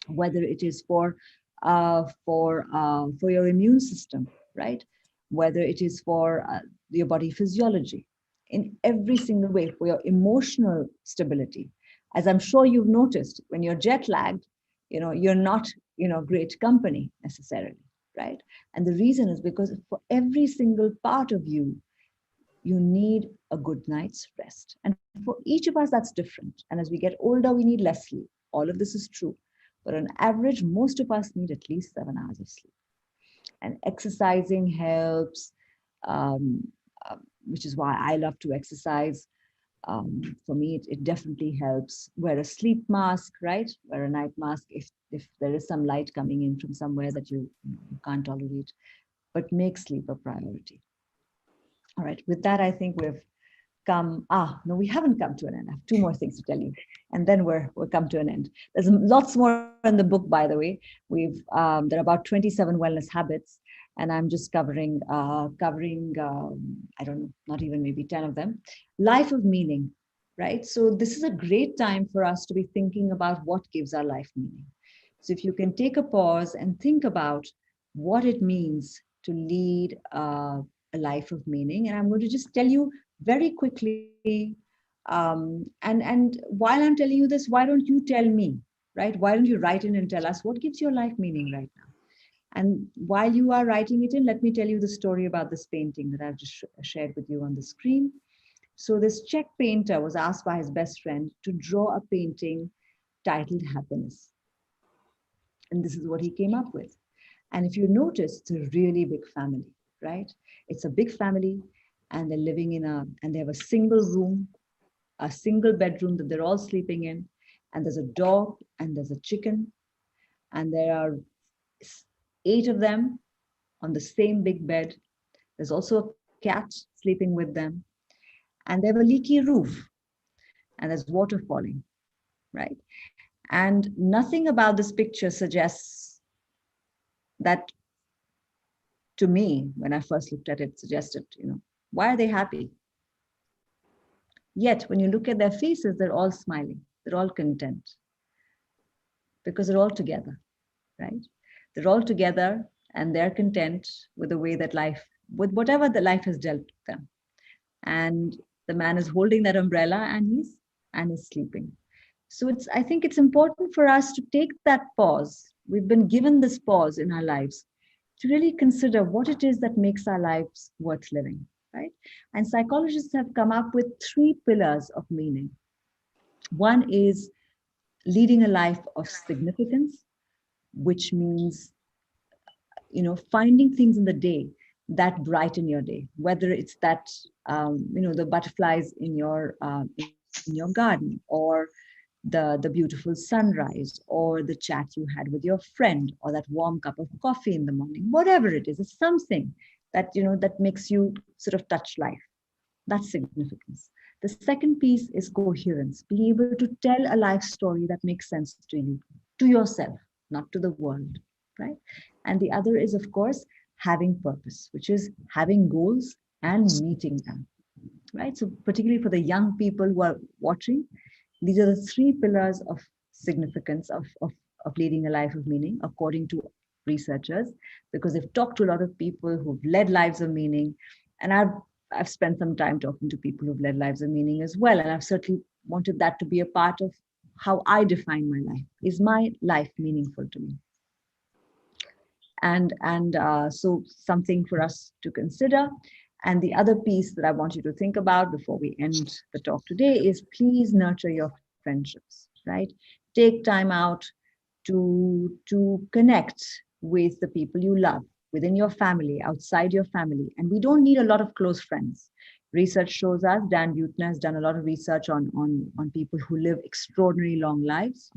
whether it is for your immune system, right? Whether it is for your body physiology, in every single way, for your emotional stability. As I'm sure you've noticed, when you're jet lagged, you're not, great company necessarily, right? And the reason is because for every single part of you, you need a good night's rest. And for each of us, that's different. And as we get older, we need less sleep. All of this is true. But on average, most of us need at least 7 hours of sleep. And exercising helps, um, which is why I love to exercise. For me, it definitely helps. Wear a sleep mask, right? Wear a night mask if there is some light coming in from somewhere that you can't tolerate. But make sleep a priority. All right, with that, I think we've no, we haven't come to an end. I have two more things to tell you, and then we'll come to an end. There's lots more in the book, by the way. There are about 27 wellness habits, and I'm just covering I don't know, not even maybe 10 of them. Life of meaning, right? So this is a great time for us to be thinking about what gives our life meaning. So if you can take a pause and think about what it means to lead a life of meaning, and I'm going to just tell you very quickly. And while I'm telling you this, why don't you tell me, right? Why don't you write in and tell us what gives your life meaning right now? And while you are writing it in, let me tell you the story about this painting that I've just shared with you on the screen. So this Czech painter was asked by his best friend to draw a painting titled Happiness. And this is what he came up with. And if you notice, it's a really big family, right? It's a big family, and they're living and they have a single room, a single bedroom that they're all sleeping in. And there's a dog and there's a chicken. And there are 8 of them on the same big bed. There's also a cat sleeping with them. And they have a leaky roof. And there's water falling, right? And nothing about this picture suggests that, to me, when I first looked at it, suggested, why are they happy? Yet, when you look at their faces, they're all smiling. They're all content because they're all together, right? They're all together and they're content with the way that with whatever the life has dealt them. And the man is holding that umbrella and he's sleeping. So I think it's important for us to take that pause. We've been given this pause in our lives to really consider what it is that makes our lives worth living, right? And psychologists have come up with 3 pillars of meaning. One is leading a life of significance, which means, finding things in the day that brighten your day, whether it's that, the butterflies in your garden, or the beautiful sunrise, or the chat you had with your friend, or that warm cup of coffee in the morning, whatever it is, it's something that, that makes you sort of touch life. That's significance. The second piece is coherence, being able to tell a life story that makes sense to you, to yourself, not to the world, right? And the other is, of course, having purpose, which is having goals and meeting them, right? So particularly for the young people who are watching, these are the 3 pillars of significance of leading a life of meaning, according to researchers, because they've talked to a lot of people who've led lives of meaning. And I've spent some time talking to people who've led lives of meaning as well. And I've certainly wanted that to be a part of how I define my life. Is my life meaningful to me? And so something for us to consider. And the other piece that I want you to think about before we end the talk today is, please nurture your friendships, right? Take time out to connect with the people you love, within your family, outside your family. And we don't need a lot of close friends. Research shows us, Dan Buettner has done a lot of research on people who live extraordinarily long lives.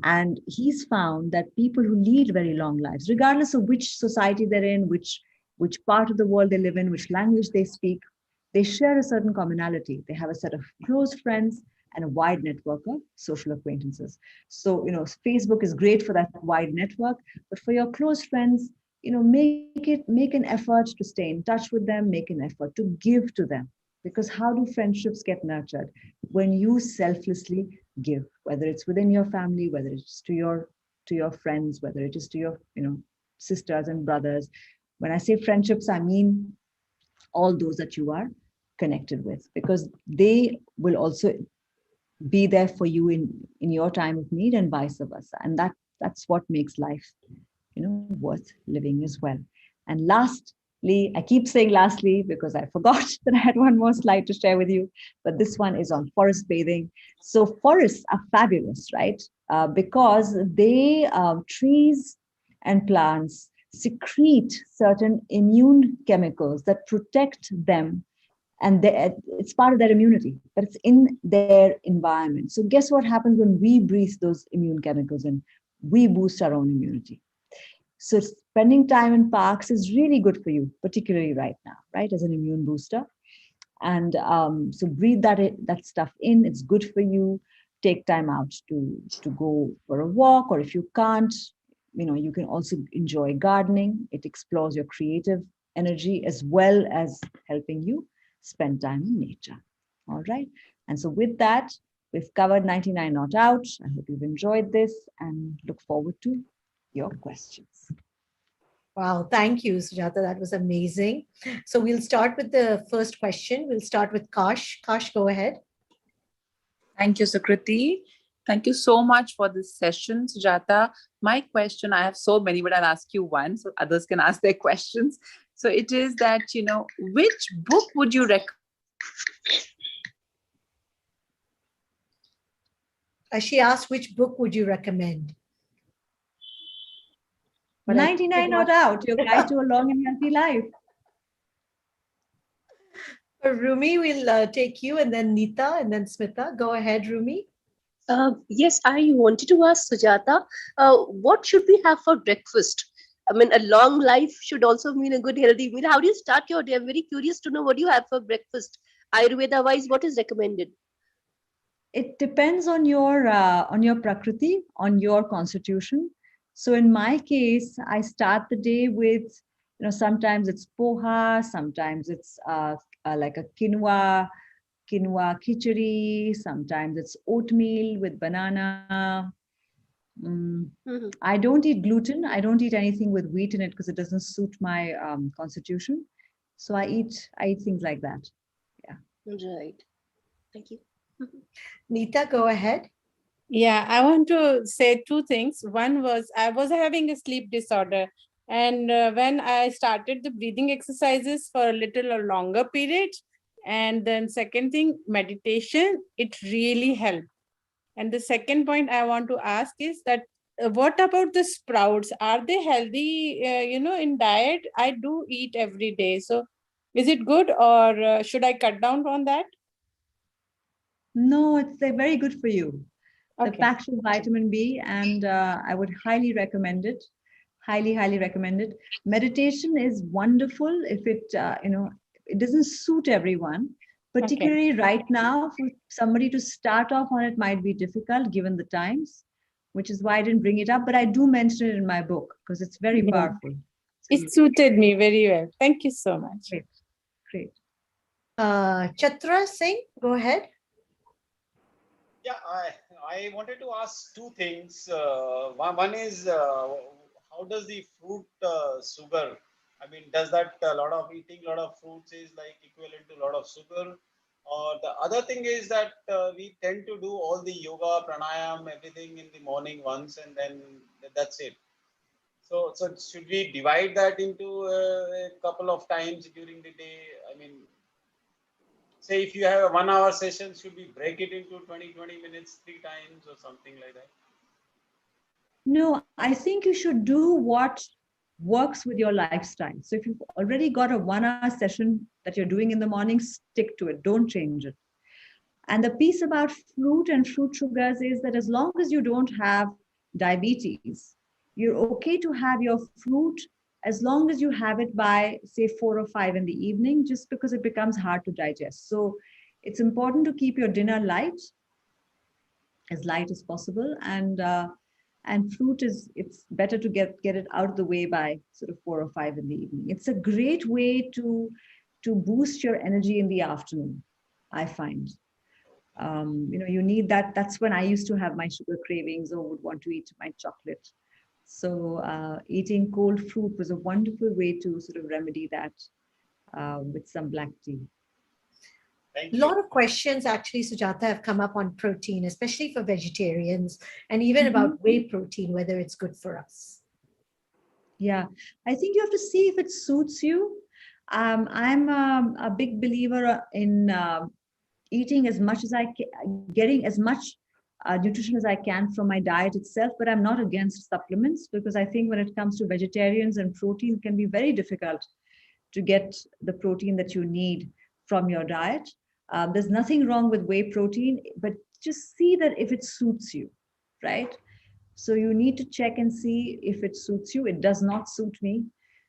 And he's found that people who lead very long lives, regardless of which society they're in, which part of the world they live in, which language they speak, they share a certain commonality. They have a set of close friends and a wide network of social acquaintances. So, Facebook is great for that wide network, but for your close friends, make an effort to stay in touch with them, make an effort to give to them. Because how do friendships get nurtured? When you selflessly give, whether it's within your family, whether it's to your friends, whether it is to your, sisters and brothers. When I say friendships, I mean all those that you are connected with, because they will also be there for you in your time of need, and vice versa. And that's what makes life, worth living as well. And lastly, I keep saying lastly because I forgot that I had one more slide to share with you, but this one is on forest bathing. So forests are fabulous, right? Because trees and plants secrete certain immune chemicals that protect them, and it's part of their immunity, but it's in their environment. So guess what happens when we breathe those immune chemicals in? We boost our own immunity. So spending time in parks is really good for you, particularly right now, right, as an immune booster. And so breathe that stuff in. It's good for you. Take time out to go for a walk, or if you can't, you can also enjoy gardening. It explores your creative energy as well as helping you spend time in nature. All right. And so with that, we've covered 99 Not Out. I hope you've enjoyed this and look forward to your questions. Wow, thank you, Sujata. That was amazing. So we'll start with the first question. We'll start with Kash. Kash, go ahead. Thank you, Sukriti. Thank you so much for this session, Sujata. My question, I have so many, but I'll ask you one so others can ask their questions. So it is that, which book would you recommend She asked, which book would you recommend? But I 99 Not Out, Your Guide to a Long and Healthy Life. Rumi will take you, and then Neeta, and then Smita. Go ahead, Rumi. Yes, I wanted to ask Sujata, what should we have for breakfast? I mean, a long life should also mean a good healthy meal. How do you start your day? I'm very curious to know what you have for breakfast. Ayurveda wise, what is recommended? It depends on your prakriti, on your constitution. So in my case, I start the day with, sometimes it's poha, sometimes it's like a quinoa khichdi, sometimes it's oatmeal with banana. I don't eat gluten. I don't eat anything with wheat in it because it doesn't suit my constitution. So I eat things like that. Yeah. Right. Thank you. Neeta, go ahead. Yeah, I want to say two things. One was I was having a sleep disorder. And when I started the breathing exercises for a little or longer period, and then second thing, meditation, it really helped. And the second point I want to ask is that what about the sprouts? Are they healthy, in diet? I do eat every day. So is it good, or should I cut down on that? No, they're very good for you. Okay. They're packed with vitamin B, and I would highly recommend it. Highly recommend it. Meditation is wonderful if it, it doesn't suit everyone. Particularly right now, for somebody to start off on it might be difficult given the times, which is why I didn't bring it up. But I do mention it in my book because it's very powerful. It suited me very well. Thank you so much. Great. Chatra Singh, go ahead. Yeah, I wanted to ask two things. One is, how does the fruit sugar? I mean, does that eating a lot of fruits is like equivalent to a lot of sugar? Or the other thing is that we tend to do all the yoga, pranayam, everything in the morning once, and then that's it. So should we divide that into a couple of times during the day? I mean, say if you have a 1 hour session, should we break it into 20 minutes 3 times or something like that? No, I think you should do what works with your lifestyle. So if you've already got a 1 hour session that you're doing in the morning, stick to it. Don't change it. And the piece about fruit and fruit sugars is that as long as you don't have diabetes, you're okay to have your fruit as long as you have it by, say, 4 or 5 in the evening, just because it becomes hard to digest. So it's important to keep your dinner light as possible. And fruit it's better to get it out of the way by sort of 4 or 5 in the evening. It's a great way to boost your energy in the afternoon, I find. You need that. That's when I used to have my sugar cravings or would want to eat my chocolate. So eating cold fruit was a wonderful way to sort of remedy that with some black tea. A lot of questions actually, Sujata, have come up on protein, especially for vegetarians, and even about whey protein, whether it's good for us. Yeah, I think you have to see if it suits you. I'm a big believer in eating as much as I can, getting as much nutrition as I can from my diet itself, but I'm not against supplements because I think when it comes to vegetarians and protein, it can be very difficult to get the protein that you need from your diet. There's nothing wrong with whey protein, but just see that if it suits you, right? So you need to check and see if it suits you. It does not suit me.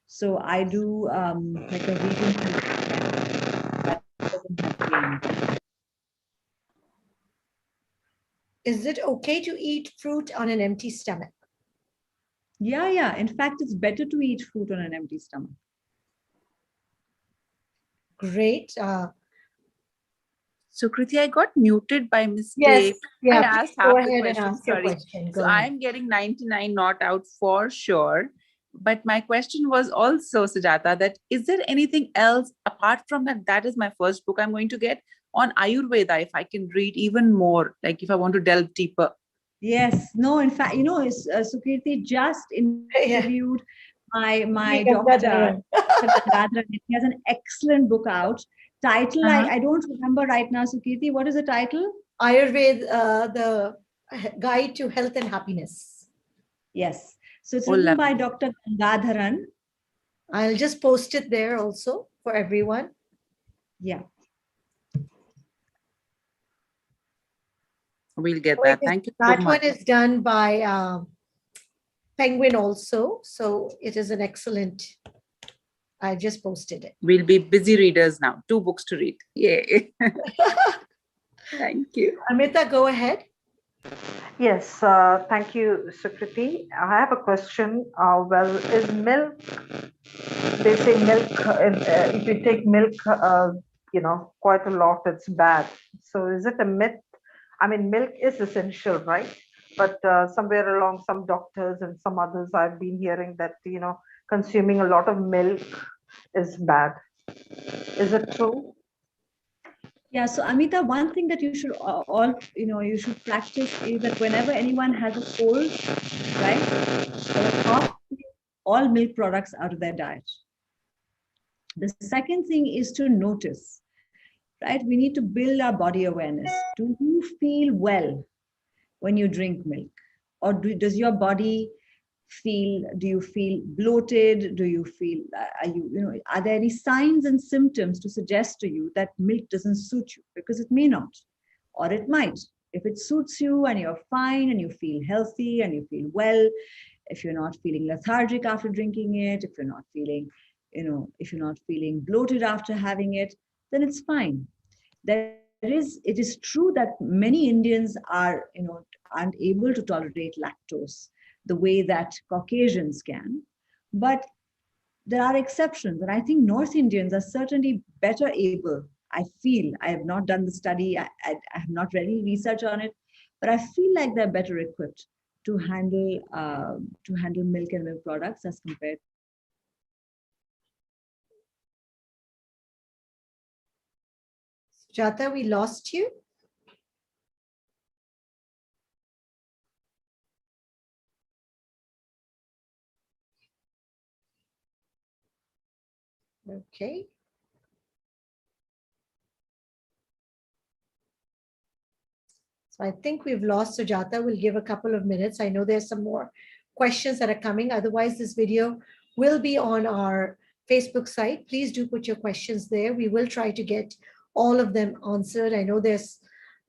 So I do like a vegan. Is it okay to eat fruit on an empty stomach? Yeah. In fact, it's better to eat fruit on an empty stomach. Great. Sukriti, I got muted by mistake. Yes, yeah, I asked half go the ahead question. and ask your Sorry. question. So I'm getting 99 not out for sure. But my question was also, Sujata, that is there anything else apart from that? That is my first book I'm going to get on Ayurveda, if I can read even more, like if I want to delve deeper. Yes, no, in fact, Sukirti just interviewed my doctor. He has an excellent book out. Title, I don't remember right now, Sukirti. What is the title? Ayurveda, Guide to Health and Happiness. Yes. So it's Oh, written by lovely. Dr. Gangadharan. I'll just post it there also for everyone. Yeah. We'll get Oh, that. Thank you so that one much. is done by Penguin also. So it is an excellent, I just posted it. We'll be busy readers now. 2 books to read. Yay. Thank you. Amita, go ahead. Yes, thank you, Sukriti. I have a question. Well, is milk, they say milk, if you take milk, quite a lot, it's bad. So is it a myth? I mean, milk is essential, right? But somewhere along, some doctors and some others, I've been hearing that, consuming a lot of milk is bad. Is it true? Yeah, so Amita, one thing that you should you should practice is that whenever anyone has a cold, right, or a cough, all milk products out of their diet. The second thing is to notice, right? We need to build our body awareness. Do you feel well when you drink milk? Or does your body do you feel bloated? Do you feel, are there any signs and symptoms to suggest to you that milk doesn't suit you? Because it may not, or it might. If it suits you and you're fine and you feel healthy and you feel well, if you're not feeling lethargic after drinking it, if you're not feeling, if you're not feeling bloated after having it, then it's fine. It is true that many Indians aren't able to tolerate lactose the way that Caucasians can, but there are exceptions. And I think North Indians are certainly better able. I feel, I have not done the study, I have not read any research on it, but I feel like they're better equipped to handle milk and milk products as compared. Sujata, we lost you. Okay. So I think we've lost Sujata. We'll give a couple of minutes. I know there's some more questions that are coming. Otherwise, this video will be on our Facebook site. Please do put your questions there. We will try to get all of them answered. I know there's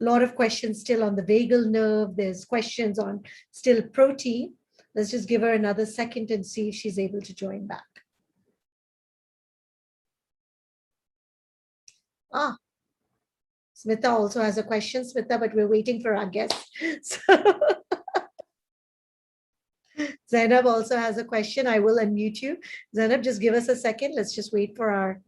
a lot of questions still on the vagal nerve. There's questions on still protein. Let's just give her another second and see if she's able to join back. Smita also has a question, Smita, but we're waiting for our guest. So Zainab also has a question. I will unmute you. Zainab, just give us a second. Let's just wait for our.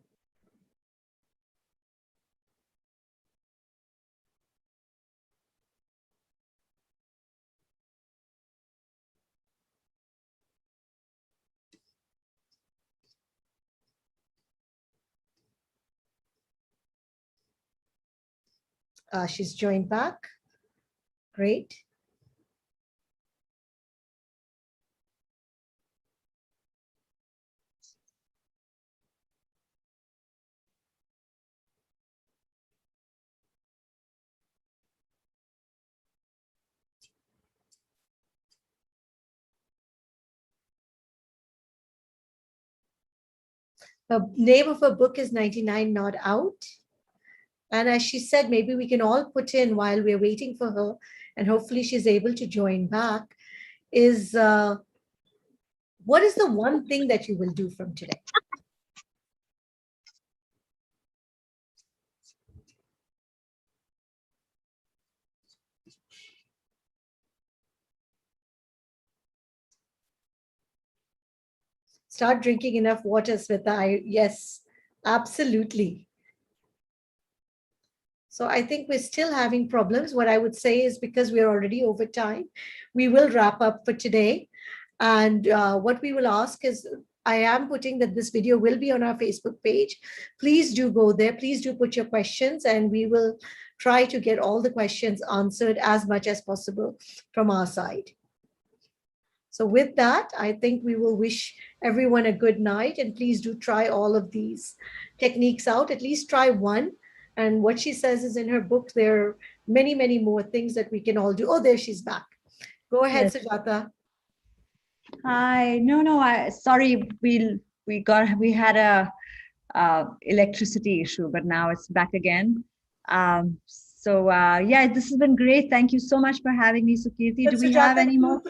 She's joined back. Great. The name of her book is 99 Not Out. And as she said, maybe we can all put in while we're waiting for her, and hopefully she's able to join back, is what is the one thing that you will do from today? Start drinking enough water, Smita. Yes, absolutely. So I think we're still having problems. What I would say is because we're already over time, we will wrap up for today. And what we will ask is, I am putting that this video will be on our Facebook page. Please do go there. Please do put your questions, and we will try to get all the questions answered as much as possible from our side. So with that, I think we will wish everyone a good night, and please do try all of these techniques out. At least try one. And what she says is in her book, there are many, many more things that we can all do. Oh, there she's back. Go ahead, Yes. Sujata. Hi. No. Sorry. We had a electricity issue, but now it's back again. Yeah, this has been great. Thank you so much for having me, Sukirti. But Do we have Sujata, any more?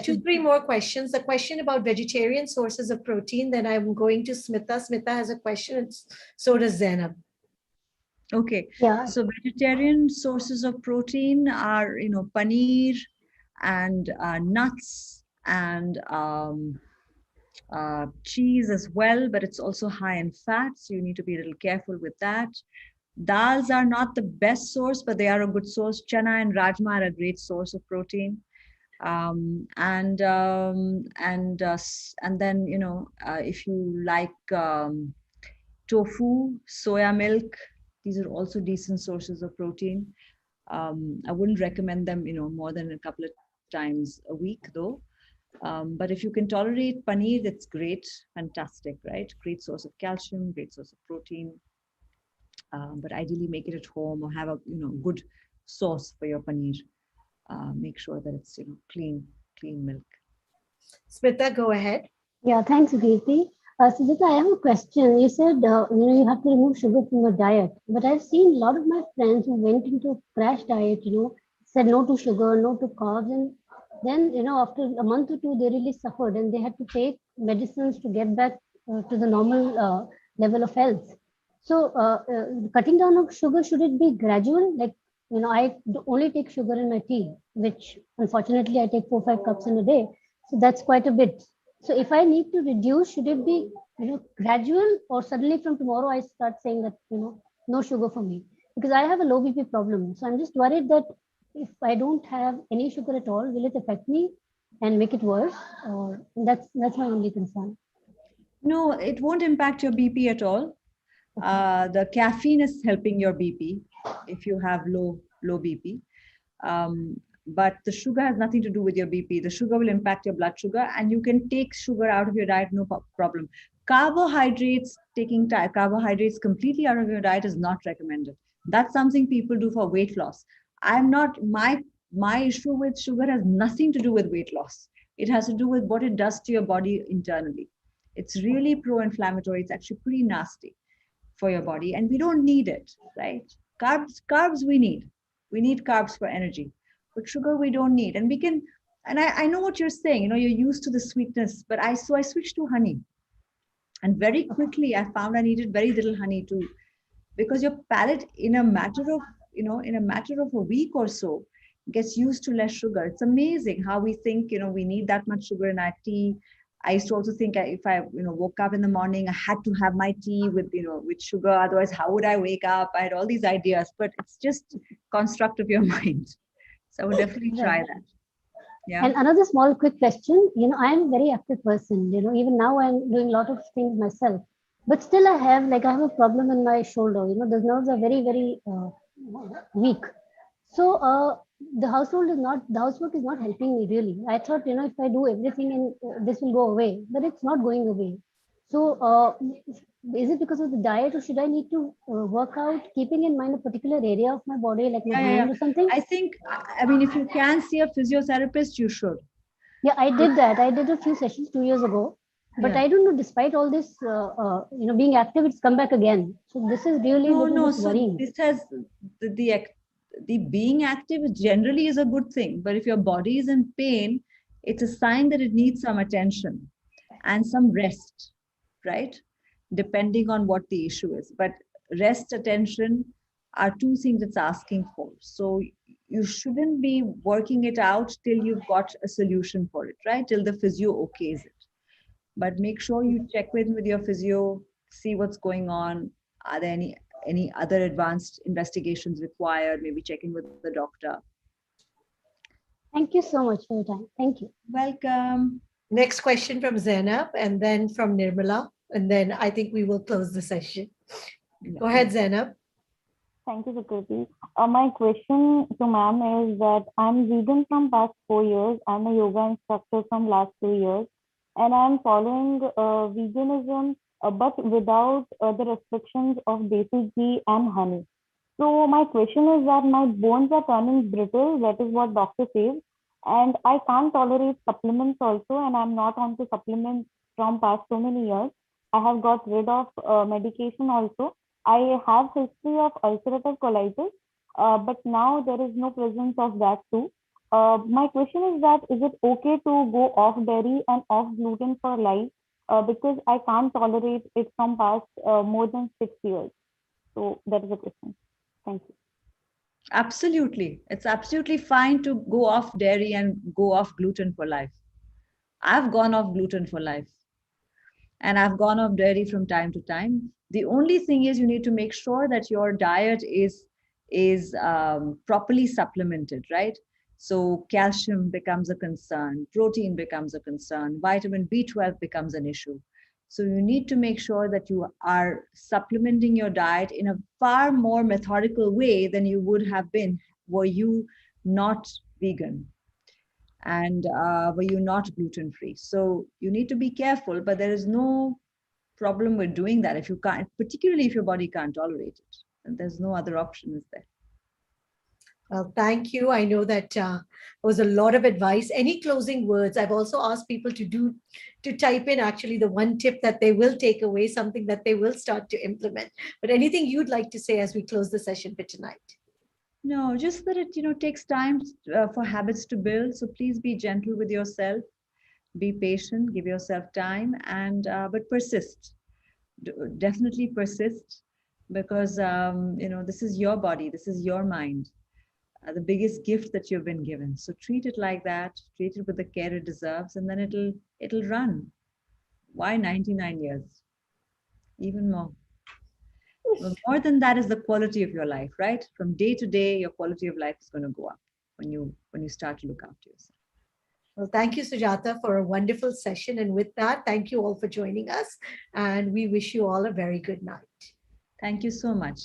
two, three more questions. The question about vegetarian sources of protein, then I'm going to Smita. Smita has a question, and so does Zainab. Okay. Yeah. So vegetarian sources of protein are, paneer and nuts and cheese as well, but it's also high in fat, so you need to be a little careful with that. Dals are not the best source, but they are a good source. Chana and rajma are a great source of protein. And then if you like tofu, soya milk, these are also decent sources of protein. I wouldn't recommend them, more than a couple of times a week, though. But if you can tolerate paneer, that's great, fantastic, right? Great source of calcium, great source of protein. But ideally, make it at home or have a good source for your paneer. Make sure that it's clean milk. Smita, go ahead. Yeah, thanks, Geeti. Sujata, I have a question. You said you have to remove sugar from your diet, but I've seen a lot of my friends who went into a crash diet. Said no to sugar, no to carbs, and then after a month or two, they really suffered, and they had to take medicines to get back to the normal level of health. So, cutting down on sugar, should it be gradual? Like, I only take sugar in my tea, which unfortunately I take 4 or 5 cups in a day. So that's quite a bit. So if I need to reduce, should it be, gradual, or suddenly from tomorrow I start saying that, no sugar for me? Because I have a low BP problem. So I'm just worried that if I don't have any sugar at all, will it affect me and make it worse? Or that's my only concern. No, it won't impact your BP at all. The caffeine is helping your BP if you have low BP. But the sugar has nothing to do with your BP. The sugar will impact your blood sugar, and you can take sugar out of your diet, no problem. Taking carbohydrates completely out of your diet is not recommended. That's something people do for weight loss. My issue with sugar has nothing to do with weight loss. It has to do with what it does to your body internally. It's really pro-inflammatory. It's actually pretty nasty for your body, and we don't need it, right? Carbs we need. We need carbs for energy, but sugar we don't need. And I know what you're saying. You're used to the sweetness, but I switched to honey, and very quickly I found I needed very little honey too, because your palate in a matter of a week or so gets used to less sugar. It's amazing how we think we need that much sugar in our tea. I used to also think if I woke up in the morning, I had to have my tea with sugar. Otherwise, how would I wake up? I had all these ideas, but it's just construct of your mind. So I would definitely try that. Yeah. And another small quick question, I'm a very active person, even now I'm doing a lot of things myself, but still I have a problem in my shoulder, the nerves are very, very weak. So the housework is not helping me really. I thought, if I do everything and this will go away, but it's not going away. So is it because of the diet, or should I need to work out, keeping in mind a particular area of my body, like my hand or something? I think, if you can see a physiotherapist, you should. Yeah, I did that. I did a few sessions 2 years ago, but I don't know, despite all this, being active, it's come back again. So this is really worrying. This has the being active generally is a good thing, but if your body is in pain, it's a sign that it needs some attention and some rest, right? Depending on what the issue is. But rest, attention are two things it's asking for. So you shouldn't be working it out till you've got a solution for it, right? Till the physio okays it. But make sure you check with your physio, see what's going on. Are there any other advanced investigations required? Maybe checking with the doctor. Thank you so much for your time. Thank you. Welcome. Next question from Zainab, and then from Nirmala, and then I think we will close the session. Go ahead, Zainab. Thank you, Sukirti. My question to ma'am is that I'm vegan from past 4 years. I'm a yoga instructor from last 2 years, and I'm following veganism, but without the restrictions of basic ghee and honey. So my question is that my bones are turning brittle. That is what doctor says, and I can't tolerate supplements also. And I'm not on to supplements from past so many years. I have got rid of medication also. I have history of ulcerative colitis, but now there is no presence of that too. My question is that is it okay to go off dairy and off gluten for life? Because I can't tolerate it from past more than 6 years. So that is the question. Thank you. Absolutely. It's absolutely fine to go off dairy and go off gluten for life. I've gone off gluten for life. And I've gone off dairy from time to time. The only thing is you need to make sure that your diet is properly supplemented, right? So calcium becomes a concern, protein becomes a concern, vitamin B12 becomes an issue. So you need to make sure that you are supplementing your diet in a far more methodical way than you would have been were you not vegan and were you not gluten free. So you need to be careful, but there is no problem with doing that if you can't, particularly if your body can't tolerate it. And there's no other option, is there? Well, thank you. I know that was a lot of advice. Any closing words? I've also asked people to type in actually the one tip that they will take away, something that they will start to implement. But anything you'd like to say as we close the session for tonight? No, just that it takes time for habits to build. So please be gentle with yourself, be patient, give yourself time, and but persist. Definitely persist, because this is your body, this is your mind. The biggest gift that you've been given. So treat it like that, treat it with the care it deserves, and then it'll run. Why 99 years? Even more. Well, more than that is the quality of your life, right? From day to day, your quality of life is going to go up when you start to look after yourself. Well, thank you, Sujata, for a wonderful session. And with that, thank you all for joining us. And we wish you all a very good night. Thank you so much.